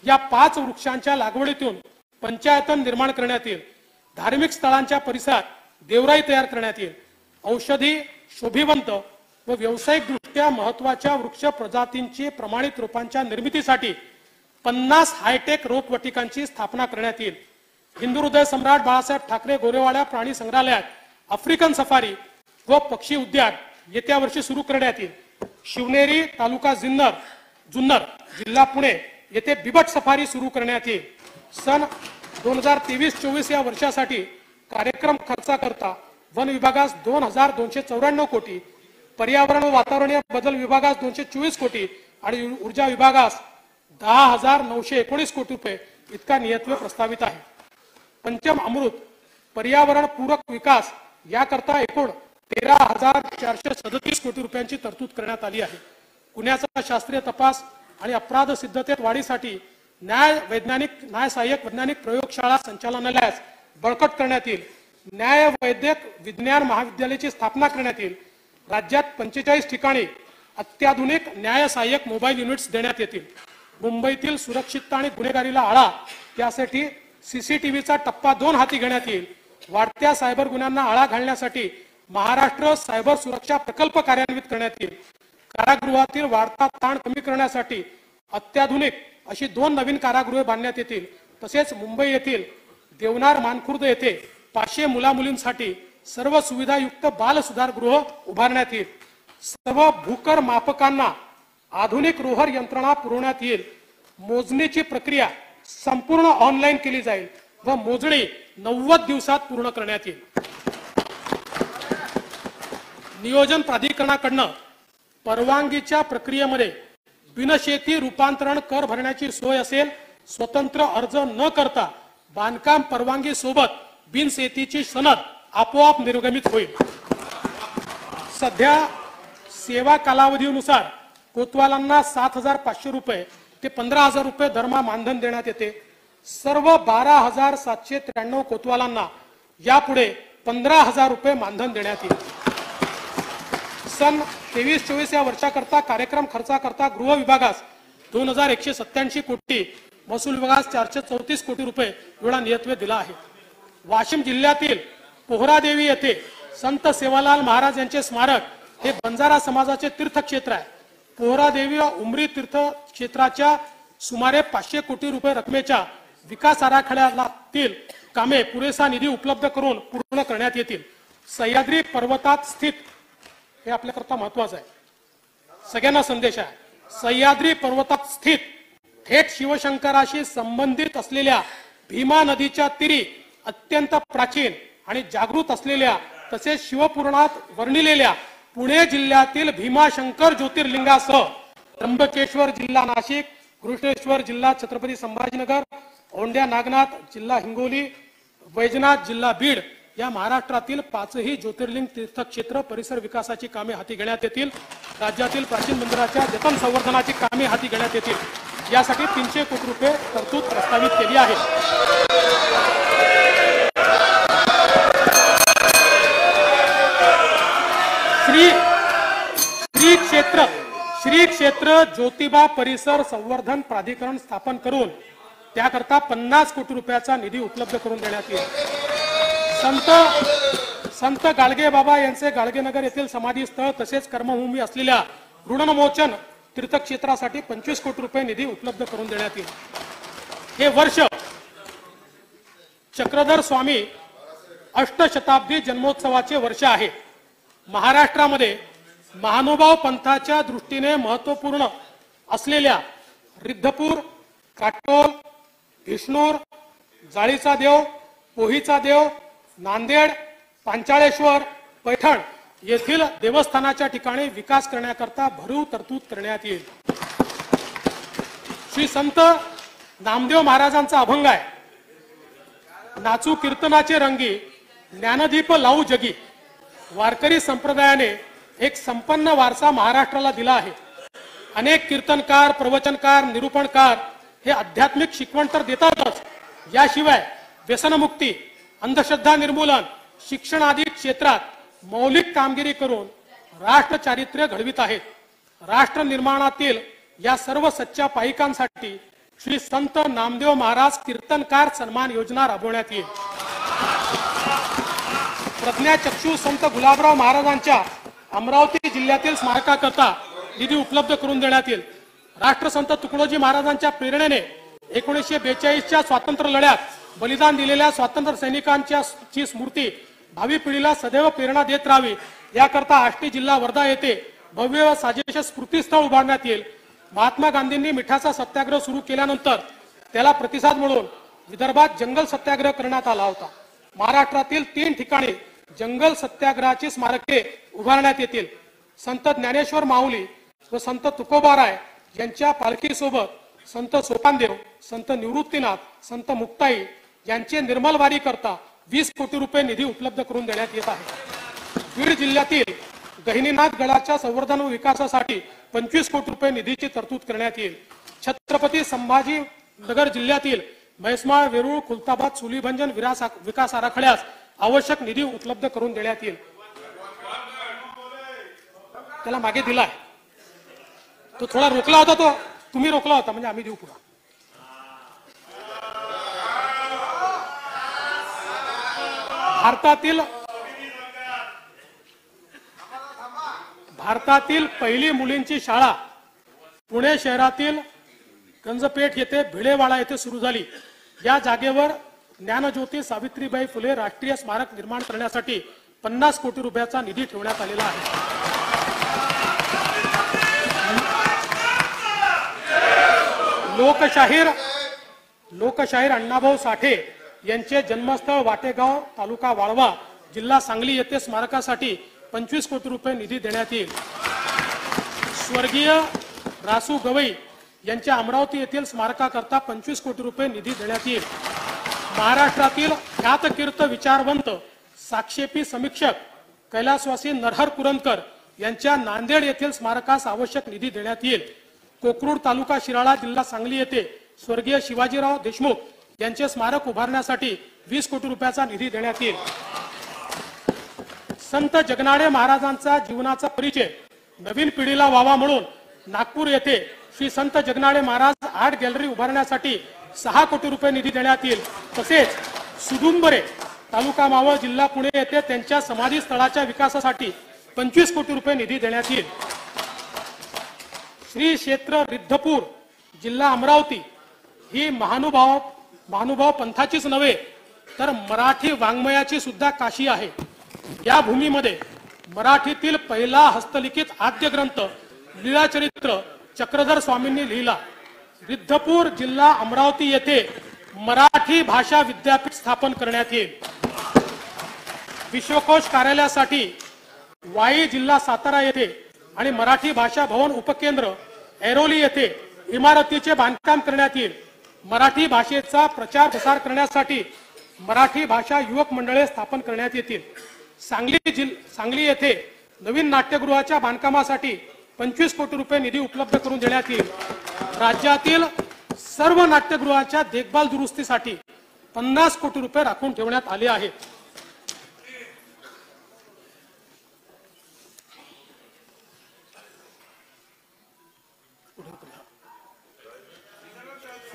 या 5 वृक्षांच्या लागवडीतून पंचायतन निर्माण करण्यात येईल. धार्मिक स्थळांच्या परिसरात देवराई तयार करण्यात येईल. औषधी, शोभिवंत व व्यावसायिक दृष्ट्या महत्वाच्या वृक्ष प्रजातींची प्रमाणित रोपांच्या निर्मितीसाठी 50 हायटेक रोपवाटिकांची स्थापना करण्यात येईल. हिंदू हृदय सम्राट बाळासाहेब ठाकरे गोरेवाडा प्राणी संग्रहालयात आफ्रिकन सफारी व पक्षी उद्यान येत्या वर्षी सुरू करण्यात येईल. शिवनेरी तालुका जुन्नर जिल्हा पुणे येथे बिबट सफारी सुरू करण्यात येईल. सन 2023-24 या वर्षासाठी कार्यक्रम खर्चाकरता वन विभागास 2294 कोटी, पर्यावरण व वातावरणीय बदल विभागास 224 कोटी आणि ऊर्जा विभागास 10,919 कोटी रुपये इतका नियतव्यय प्रस्तावित आहे. पंचम अमृत पर्यावरण पूरक विकास याकरता एकूण 13,437 कोटी रुपयांची तरतूद करण्यात आली आहे. गुन्ह्याचा शास्त्रीय तपास आणि अपराध सिद्धतेत वाढीसाठी न्याय सहाय्यक वैज्ञानिक प्रयोगशाळा संचालनालयास बळकट करण्यात येईल. न्याय वैद्यक विज्ञान महाविद्यालयाची स्थापना करण्यात येईल. राज्यात 45 ठिकाणी अत्याधुनिक न्याय सहाय्यक मोबाईल युनिट्स देण्यात येतील. मुंबईतील सुरक्षितता आणि गुन्हेगारीला आळा त्यासाठी सीसीटीव्हीचा टप्पा 2 हाती घेण्यात येईल. वाढत्या सायबर गुन्ह्यांना आळा घालण्यासाठी महाराष्ट्र सायबर सुरक्षा प्रकल्प कार्यान्वित करण्यात येईल. कारागृहातील वाढता ताण कमी करण्यासाठी अत्याधुनिक अशी 2 नवीन कारागृहे बांधण्यात येतील. तसेच मुंबई येथील देवनार मानखुर्द येथे 500 मुलामुलींसाठी सर्व सुविधायुक्त बाल सुधारगृह उभारण्यात येईल. सर्व भूकर मापकांना आधुनिक रोहर यंत्रणा पुरवण्यात येईल. मोजणीची प्रक्रिया संपूर्ण ऑनलाईन केली जाईल व मोजणी 90 दिवसात पूर्ण करण्यात येईल. नियोजन प्राधिकरणाकडून परवानगीच्या प्रक्रियेमध्ये बिनशेती रूपांतरण कर भरण्याची सोय असेल. स्वतंत्र अर्ज न करता बांधकाम परवानगी सोबत बिनशेतीची सनद आपोआप निर्गमित होईल. सध्या सेवा कालावधीनुसार कोतवालांना 7,500 रुपये ते 15,000 रुपये दरमहा मानधन देण्यात येते. सर्व 12,793 कोतवालांना यापुढे 15,000 रुपये मानधन देण्यात येईल. सन 23-24 या वर्षाकरता कार्यक्रम खर्चाकरता गृह विभागास 2,187 कोटी, महसूल विभागास 434 कोटी रुपये एवढा नियतव्यय दिला आहे. वाशिम जिल्ह्यातील पोहरादेवी येथे संत सेवालाल महाराज यांचे स्मारक हे बंजारा समाजाचे तीर्थक्षेत्र आहे. पोहरादेवी व उमरी तीर्थक्षेत्राच्या सुमारे 500 कोटी रुपये रकमेच्या विकास आराखड्यातील कामे पुरेसा निधी उपलब्ध करून पूर्ण करण्यात येतील. सह्याद्री पर्वतात स्थित, हे आपल्याकरता महत्वाचं आहे, सगळ्यांना संदेश आहे. सह्याद्री पर्वतात स्थित थेट शिवशंकराशी संबंधित असलेल्या भीमा नदीच्या तीरी अत्यंत प्राचीन आणि जागृत असलेल्या तसेच शिवपुराणात वर्णिलेल्या पुणे जिल्ह्यातील भीमाशंकर ज्योतिर्लिंगासह त्र्यंबकेश्वर जिल्हा नाशिक, घृष्णेश्वर जिल्हा छत्रपती संभाजीनगर, औंढ्या नागनाथ जिल्हा हिंगोली, वैजनाथ जिल्हा बीड या महाराष्ट्रातील 5ही ज्योतिर्लिंग तीर्थक्षेत्र परिसर विकासाची कामे हाती घेण्यात येतील. राज्यातील प्राचीन मंदिराच्या जतन संवर्धनाची कामे हाती घेण्यात येतील. यासाठी 300 कोटी रुपये तरतूद प्रस्तावित केली आहे. श्री क्षेत्र ज्योतिबा परिसर संवर्धन प्राधिकरण स्थापन करून त्याकरता 50 कोटी रुपयाचा निधी उपलब्ध करून देण्यात येईल. संत गाडगे बाबा यांचे गाडगेनगर येथील समाधी स्थळ तसेच कर्मभूमी असलेल्या ऋणमोचन तीर्थक्षेत्रासाठी 25 कोटी रुपये निधी उपलब्ध करून देण्यात येईल. हे वर्ष चक्रधर स्वामी अष्टशताब्दी जन्मोत्सवाचे वर्ष आहे. महाराष्ट्रामध्ये महानुभाव पंथाच्या दृष्टीने महत्वपूर्ण असलेल्या रिद्धपूर, काटोल, विष्णूर, जाळीचा देव, पोहीचा देव, नांदेड, पांचाळेश्वर, पैठण येथील देवस्थानाच्या ठिकाणी विकास करण्याकरता भरीव तरतूद करण्यात येईल. श्री संत नामदेव महाराजांचा अभंग आहे, नाचू कीर्तनाचे रंगी ज्ञानदीप लावू जगी. वारकरी संप्रदायाने एक संपन्न वारसा महाराष्ट्राला दिला आहे. अनेक कीर्तनकार, प्रवचनकार, निरूपणकार हे आध्यात्मिक शिकवण तर देतातच, याशिवाय व्यसनमुक्ती, अंधश्रद्धा निर्मूलन, शिक्षण आदी क्षेत्रात मौलिक कामगिरी करून राष्ट्र चारित्र्य घडवित आहेत. राष्ट्र निर्माणातील या सर्व सच्च्या पाईकांसाठी श्री संत नामदेव महाराज कीर्तनकार सन्मान योजना राबवण्यात येईल। प्रज्ञाचक्षू संत गुलाबराव महाराजांच्या अमरावती जिल्ह्यातील स्मारकाकरता निधी उपलब्ध करून देण्यात येईल। राष्ट्रसंत तुकडोजी महाराजांच्या प्रेरणेने 1942च्या स्वातंत्र्य लढ्यात बलिदान दिलेल्या स्वातंत्र्य सैनिकांची स्मृती भावी पिढीला सदैव प्रेरणा देत राहावी याकरता आष्टी जिल्हा वर्धा येथे भव्य व साजेश स्मृतीस्थळ उभारण्यात येईल। महात्मा गांधींनी मिठाचा सत्याग्रह सुरू केल्यानंतर त्याला प्रतिसाद म्हणून विदर्भात जंगल सत्याग्रह करण्यात आला होता। महाराष्ट्रातील 3 ठिकाणी जंगल सत्याग्रहाची स्मारके उभारण्यात येतील। संत ज्ञानेश्वर माऊली व संत तुकोबाराय यांच्या पालखीसोबत संत सोपानदेव, संत निवृत्तीनाथ, संत मुक्ताई यांचे निर्मलवारी करता 20 कोटी रुपये निधी उपलब्ध करून देण्यात येत आहे। बीड जिल्ह्यातील गहिनीनाथ गडाच्या संवर्धन व विकासासाठी 25 कोटी रुपये निधीची तरतूद करण्यात येईल। छत्रपती संभाजी नगर जिल्ह्यातील म्हैसमाळ, वेरूळ, खुलताबाद, सुलीभंजन विकास आराखड्यास आवश्यक निधी उपलब्ध करून देण्यात येईल। त्याला मागे दिलाय तो थोडा रोखला होता, तो तुम्ही रोखला होता म्हणजे आम्ही देऊ पुरा। भारतातील पहिली मुलींची शाळा पुणे शहरातील गंजपेठ येथे भिडेवाडा येथे सुरू झाली। या जागेवर ज्ञानज्योती सावित्रीबाई फुले राष्ट्रीय स्मारक निर्माण करण्यासाठी 50 कोटी रुपयाचा निधी ठेवण्यात आलेला आहे। लोकशाहीर अण्णाभाऊ साठे यांचे जन्मस्थळ वाटेगाव, तालुका वाळवा, जिल्हा सांगली येथे स्मारकासाठी 25 कोटी रुपये निधी देण्यात येईल। स्वर्गीय रासू गवई यांच्या अमरावती येथील स्मारकाकरता 25 कोटी रुपये निधी देण्यात येईल। महाराष्ट्रातील ख्यातकीर्त विचारवंत साक्षेपी समीक्षक कैलासवासी नरहर कुरंदकर यांच्या नांदेड येथील स्मारकास आवश्यक निधी देण्यात येईल। कोकरूड तालुका शिराळा, जिल्हा सांगली येथे स्वर्गीय शिवाजीराव देशमुख यांचे स्मारक उभारण्यासाठी 20 कोटी रुपयाचा निधी देण्यात येईल। संत जगनाडे महाराजांचा जीवनाचा परिचय नवीन पिढीला व्हावा म्हणून नागपूर येथे श्री संत जगनाडे महाराज आर्ट गॅलरी उभारण्यासाठी 6 कोटी रुपये निधी देण्यात येईल। तसेच सुदुंबरे तालुका मावळ, जिल्हा पुणे येथे त्यांच्या समाधी स्थळाच्या विकासासाठी 25 कोटी रुपये निधी देण्यात येईल। श्री क्षेत्र रिद्धपूर, जिल्हा अमरावती ही महानुभाव पंथाचीच नव्हे तर मराठी वाङ्मयाची सुद्धा काशी आहे। या भूमीमध्ये मराठीतील पहिला हस्तलिखित आद्य ग्रंथ लीळाचरित्र चक्रधर स्वामींनी लिहिला। रिद्धपूर, जिल्हा अमरावती येथे मराठी भाषा विद्यापीठ स्थापन करण्यात येईल। विश्वकोश कार्यालयासाठी वाई, जिल्हा सातारा येथे आणि मराठी भाषा भवन उपकेंद्र ऐरोली येथे इमारतीचे बांधकाम करण्यात येईल। मराठी भाषेचा प्रचार प्रसार करण्यासाठी मराठी भाषा युवक मंडळे स्थापन करण्यात येतील। सांगली येथे नवीन नाट्यगृहाच्या बांधकामासाठी 25 कोटी रुपये निधी उपलब्ध करून देण्यात येईल। राज्यातील सर्व नाट्यगृहाच्या देखभाल दुरुस्तीसाठी 50 कोटी रुपये राखून ठेवण्यात आले आहेत।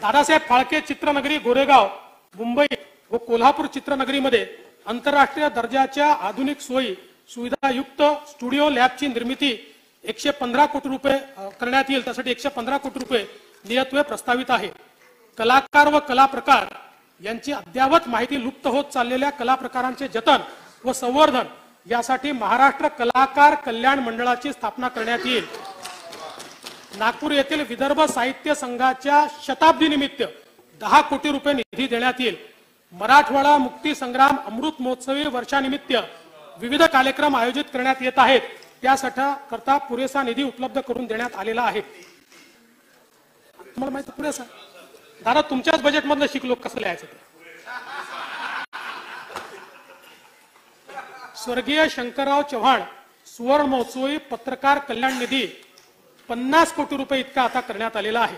दादासाहेब फाळके चित्रनगरी गोरेगाव, मुंबई व कोल्हापूर चित्रनगरीमध्ये आंतरराष्ट्रीय दर्जाच्या आधुनिक सोयी सुविधायुक्त स्टुडिओ लॅबची निर्मिती 115 कोटी रुपये करण्यात येईल। त्यासाठी 115 कोटी रुपये नियतव्यय प्रस्तावित आहे। कलाकार व कला प्रकार यांची अद्यावत माहिती लुप्त होत चाललेल्या कला प्रकारांचे जतन व संवर्धन यासाठी महाराष्ट्र कलाकार कल्याण मंडळाची स्थापना करण्यात येईल। नागपूर येथील विदर्भ साहित्य संघाच्या शताब्दी निमित्त 10 कोटी रुपये निधी देण्यात येईल। मराठवाडा मुक्ती संग्राम अमृत महोत्सवी वर्षानिमित्त विविध कार्यक्रम आयोजित करण्यात येत आहेत। त्यासाठी करता पुरेसा निधी उपलब्ध करून देण्यात आलेला आहे। तुम्हाला माहिती पुरेसा दादा तुमच्याच बजेट मधलं शिकलो कसं लिहायचं ते। स्वर्गीय शंकरराव चव्हाण सुवर्ण महोत्सवी पत्रकार कल्याण निधी 50 कोटी रुपये इतका आता करण्यात आलेला आहे।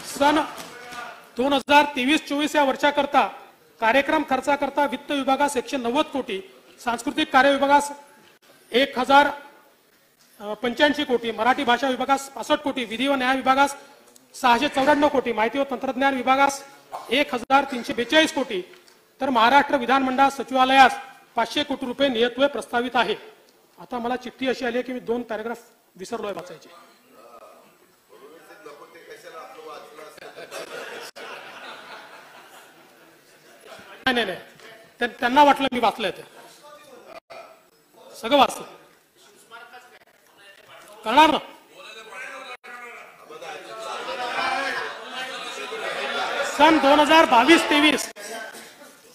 सन 2023-24 या वर्षाकरता कार्यक्रम खर्चाकरता वित्त विभागास 190 कोटी, सांस्कृतिक कार्य विभागास 85 कोटी, मराठी भाषा विभागास 65 कोटी, विधी व न्याय विभागास 694 कोटी, माहिती व तंत्रज्ञान विभागास 1342 कोटी, तर महाराष्ट्र विधानमंडळ सचिवालयास 500 कोटी रुपये नियतव्यय प्रस्तावित आहे. आता मला चिठ्ठी अशी आली आहे की मी 2 पॅराग्राफ विसरलोय वाचायचे. नाही नाही, त्यांना वाटलं मी वाचलंय, ते सगळं वाचलं करणार ना.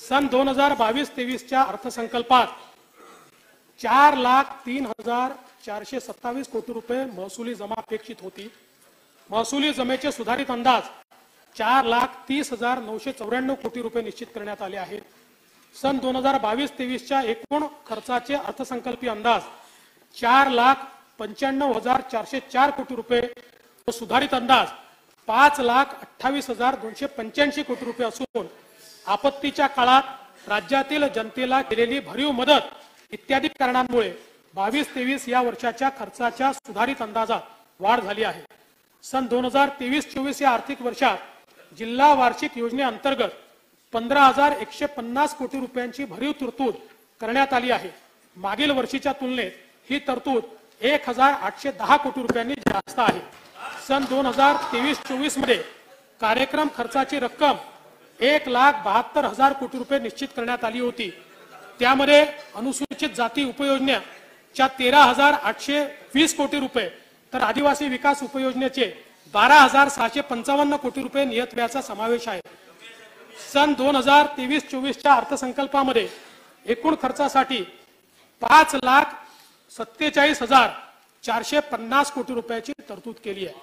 सन 2022-23च्या अर्थसंकल्पात 4,03,427 कोटी रुपये महसुली जमा अपेक्षित होती. महसुली जमेचे सुधारित अंदाज 4,30,994 कोटी रुपये निश्चित करण्यात आले आहेत. सन 2022-23च्या एकूण खर्चाचे अर्थसंकल्पीय अंदाज 4,95,404 कोटी रुपये व सुधारित अंदाज 5,28,285 कोटी रुपये असून आपत्तीच्या काळात राज्यातील जनतेला केलेली भरीव मदत इत्यादी कारणांमुळे 22-23 या वर्षाच्या खर्चाच्या सुधारित अंदाजात वाढ झाली आहे. सन 2023-24 या आर्थिक वर्षात जिल्हा वार्षिक योजनेअंतर्गत 15,150 कोटी रुपयांची भरीव तरतूद करण्यात आली आहे. मागील वर्षीच्या तुलनेत ही तरतूद 1,810 कोटी रुपयांनी जास्त आहे. सन 2023-24 मध्ये कार्यक्रम खर्चाची रक्कम 1,72,000 कोटी रुपये निश्चित करण्यात आली होती. त्यामध्ये अनुसूचित जाती उपयोजनेच्या 13,820 कोटी रुपये तर आदिवासी विकास उपयोजनेचे 12,655 कोटी रुपये नियतव्ययाचा समावेश आहे. सन 2023-24च्या अर्थसंकल्पामध्ये एकूण खर्चासाठी 5,47,450 कोटी रुपयाची तरतूद केली आहे.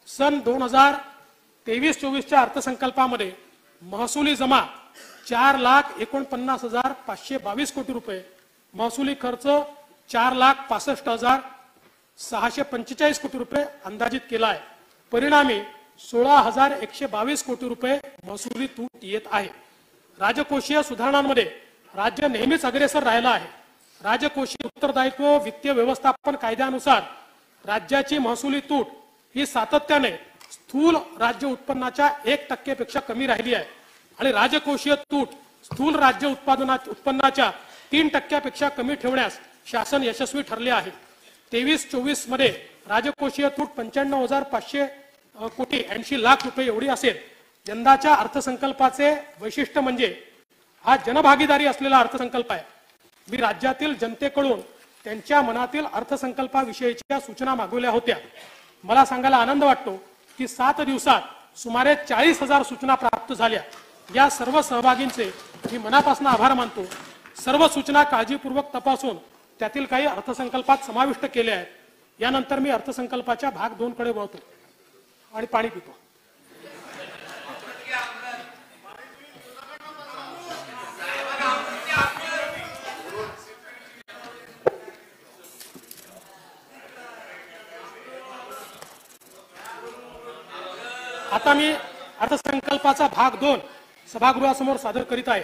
सन 2023-24च्या अर्थसंकल्पामध्ये महसुली जमा 4,49,522 कोटी रुपये, महसुली खर्च 4,65,645 कोटी रुपये अंदाजित केला आहे. परिणामी 16,122 कोटी रुपये महसुली तूट येत आहे. राजकोषीय सुधारणांमध्ये राज्य नेहमीच अग्रेसर राहिला आहे. राजकोषीय उत्तरदायित्व वित्तीय व्यवस्थापन कायद्यानुसार राज्याची महसुली तूट ही सातत्याने स्थूल राज्य उत्पन्नाच्या 1% पेक्षा कमी राहिली आहे आणि राजकोषीय तूट स्थूल राज्य उत्पन्नाच्या 3% पेक्षा कमी ठेवण्यास शासन यशस्वी ठरले आहे. 23-24 मध्ये राजकोषीय तूट 95,500 कोटी 80 लाख रुपये एवढी असेल. यंदाच्या अर्थसंकल्पाचे वैशिष्ट्य म्हणजे हा जनभागीदारी असलेला अर्थसंकल्प आहे. मी राज्यातील जनतेकडून त्यांच्या मनातील अर्थसंकल्पाविषयीच्या सूचना मागवल्या होत्या. मला सांगायला आनंद वाटतो की 7 दिवसात सुमारे 40,000 सूचना प्राप्त झाल्या. या सर्व सहभागींचे मी मनापासून आभार मानतो. सर्व सूचना काळजीपूर्वक तपासून त्यातील काही अर्थसंकल्पात समाविष्ट केल्या आहेत. यानंतर मी अर्थसंकल्पाच्या भाग 2 कडे वळतो आणि पाणी पितो. आता मी अर्थसंकल्पाचा भाग 2 सभागृहासमोर सादर करीत आहे.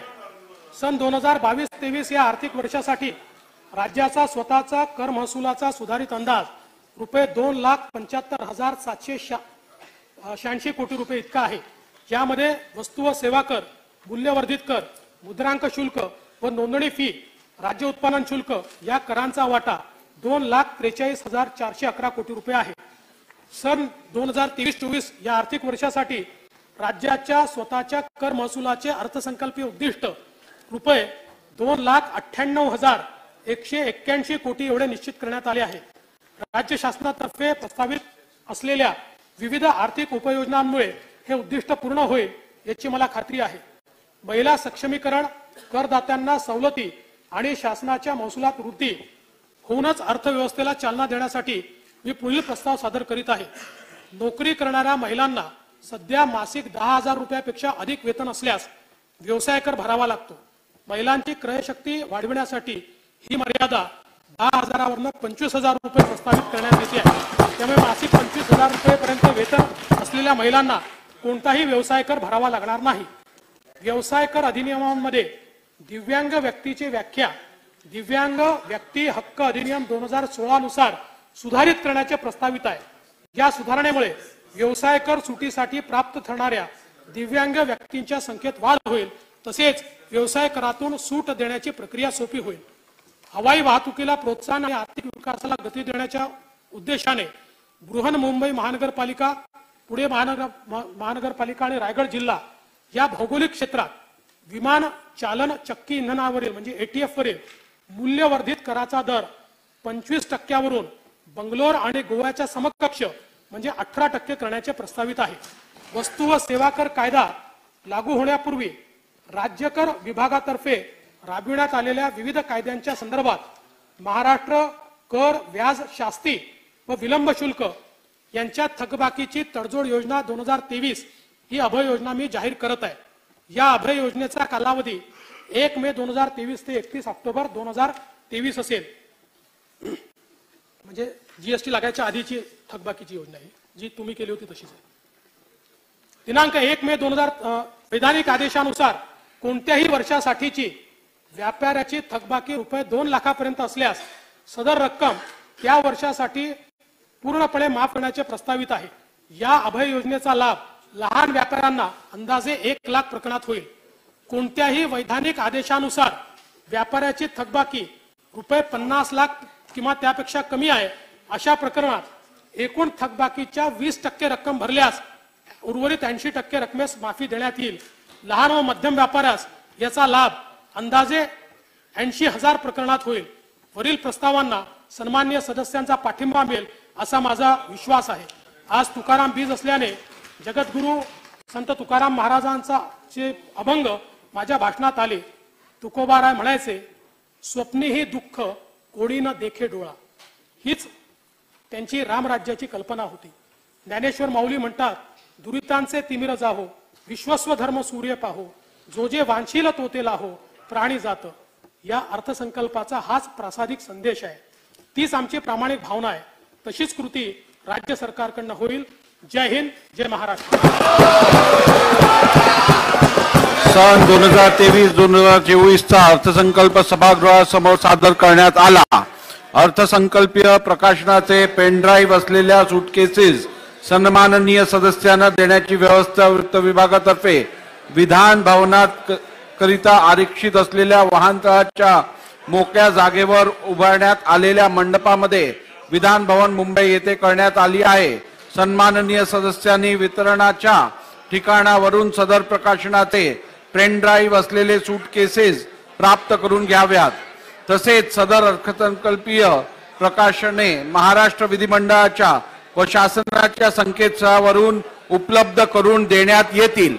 सन 2022-23 या आर्थिक वर्षासाठी राज्याचा स्वतःचा कर महसुलाचा सुधारित अंदाज रुपये 2,75,786 कोटी रुपये इतका आहे. यामध्ये वस्तू व सेवा कर, मूल्यवर्धित कर, मुद्रांक शुल्क व नोंदणी फी, राज्य उत्पादन शुल्क या करांचा वाटा 2,43,411 कोटी रुपये आहे. सन 2023-24 या आर्थिक वर्षासाठी राज्याच्या स्वतःच्या कर महसुलाचे अर्थसंकल्पीय उद्दिष्ट रुपये 2,98,181 कोटी एवढे निश्चित करण्यात आले आहे. राज्य शासनातर्फे प्रस्तावित असलेल्या विविध आर्थिक उपयोजनांमुळे हे उद्दिष्ट पूर्ण होईल याची मला खात्री आहे. महिला सक्षमीकरण, करदात्यांना सवलती आणि शासनाच्या महसुलात वृद्धी होऊनच अर्थव्यवस्थेला चालना देण्यासाठी मी पुढील प्रस्ताव सादर करीत आहे. नोकरी करणाऱ्या महिलांना सध्या मासिक 10,000 रुपयापेक्षा अधिक वेतन असल्यास व्यवसाय कर भरावा लागतो. महिलांची क्रयशक्ती वाढविण्यासाठी ही मर्यादा 10,000 25,000 रुपये प्रस्तावित करण्यात येते आहे. त्यामुळे मासिक 25,000 रुपयेपर्यंत वेतन असलेल्या महिलांना कोणताही व्यवसाय कर भरावा लागणार नाही. व्यवसाय कर अधिनियमांमध्ये दिव्यांग व्यक्तीची व्याख्या दिव्यांग व्यक्ती हक्क अधिनियम 2016 नुसार सुधारित करण्याचे प्रस्तावित आहे। या सुधारणेमुळे व्यवसाय कर सुटीसाठी प्राप्त ठरणाऱ्या दिव्यांग व्यक्तींच्या संख्येत वाढ होईल, तसेच व्यवसाय करातून सूट देण्याची प्रक्रिया सोपी होईल। हवाई वाहतुकीला प्रोत्साहन आणि आर्थिक विकासाला गती देण्याच्या उद्देशाने बृहन्मुंबई महानगरपालिका, पुणे महानगरपालिका आणि रायगड जिल्हा या भौगोलिक क्षेत्रात विमान चालन चक्की इंधनावरील म्हणजे एटीएफ वरील मूल्यवर्धित कराचा दर 25% बंगलोर आणि गोव्याच्या समकक्ष म्हणजे 18% करण्याचे प्रस्तावित आहे। वस्तू व सेवा कर कायदा लागू होण्यापूर्वी राज्य कर विभागातर्फे राबविण्यात आलेल्या विविध कायद्यांच्या संदर्भात महाराष्ट्र कर व्याज शास्ती व विलंब शुल्क यांच्या थकबाकीची तडजोड योजना 2023 ही अभय योजना मी जाहीर करत आहे। या अभय योजनेचा कालावधी 1 मे 2023 ते 31 ऑक्टोबर 2023 असेल। म्हणजे जीएसटी लागायच्या आधीची थकबाकीची योजना आहे, जी तुम्ही केली होती तशीच आहे। दिनांक 1 मे 2000 वैधानिक आदेशानुसार कोणत्याही वर्षासाठीची व्यापाऱ्याची थकबाकी रुपये 2 लाखापर्यंत असल्यास सदर रक्कम त्या वर्षासाठी पूर्णपणे माफ करण्याचे प्रस्तावित आहे। या अभय योजनेचा लाभ लहान व्यापाऱ्यांना अंदाजे 1 लाख प्रकरणात होईल। कोणत्याही वैधानिक आदेशानुसार व्यापाऱ्याची थकबाकी रुपये 50 लाख किंवा त्यापेक्षा कमी आहे, अशा प्रकरणात एकूण थकबाकीच्या 20% रक्कम भरल्यास उर्वरित 80% रकमेस माफी देण्यात येईल। लहान व मध्यम व्यापाऱ्यास याचा लाभ अंदाजे 80,000 प्रकरणात होईल। वरील प्रस्तावांना सन्माननीय सदस्यांचा पाठिंबा मिळेल असा माझा विश्वास आहे। आज तुकाराम बीज असल्याने जगद्गुरु संत तुकाराम महाराजांचा चे अभंग माझ्या भाषणात आले। तुकोबाराय म्हणायचे, स्वप्नी ही दुःख कोणी न देखे डोळा, हीच त्यांची रामराज्याची कल्पना होती। ज्ञानेश्वर माऊली म्हणतात, दुरितांचे तिमिर जाहो, विश्वस्व धर्म सूर्य पाहो, जो जे वांछील तो ते लाहो, प्राणी जात। या अर्थसंकल्पाचा हाच प्रासादिक संदेश आहे, तीच आमची प्रामाणिक भावना आहे। तशीच कृती राज्य सरकारकडून होईल। जय हिंद, जय महाराष्ट्र। सन 2023-2024 चा अर्थसंकल्प सभागृहासमोर सादर करण्यात आला। अर्थसंकल्पीय प्रकाशनाचे पेनड्राईव्ह असलेल्या सूटकेसेस सन्माननीय सदस्यांना देण्याची व्यवस्था वित्त विभागातर्फे विधान भवनात करिता आरक्षित असलेल्या वाहनतळाच्या मोकळ्या जागेवर उभारण्यात आलेल्या मंडपामध्ये विधान भवन मुंबई येथे करण्यात आली आहे। सन्माननीय सदस्यांनी वितरणाच्या ठिकाणावरून सदर प्रकाशनाचे पेनड्राईव्ह असलेले सूटकेसेस प्राप्त करून घ्याव्यात। तसेच सदर अर्थसंकल्पीय प्रकाशने महाराष्ट्र विधिमंडळाच्या व शासनाच्या संकेतस्थळावरून उपलब्ध करून देण्यात येतील।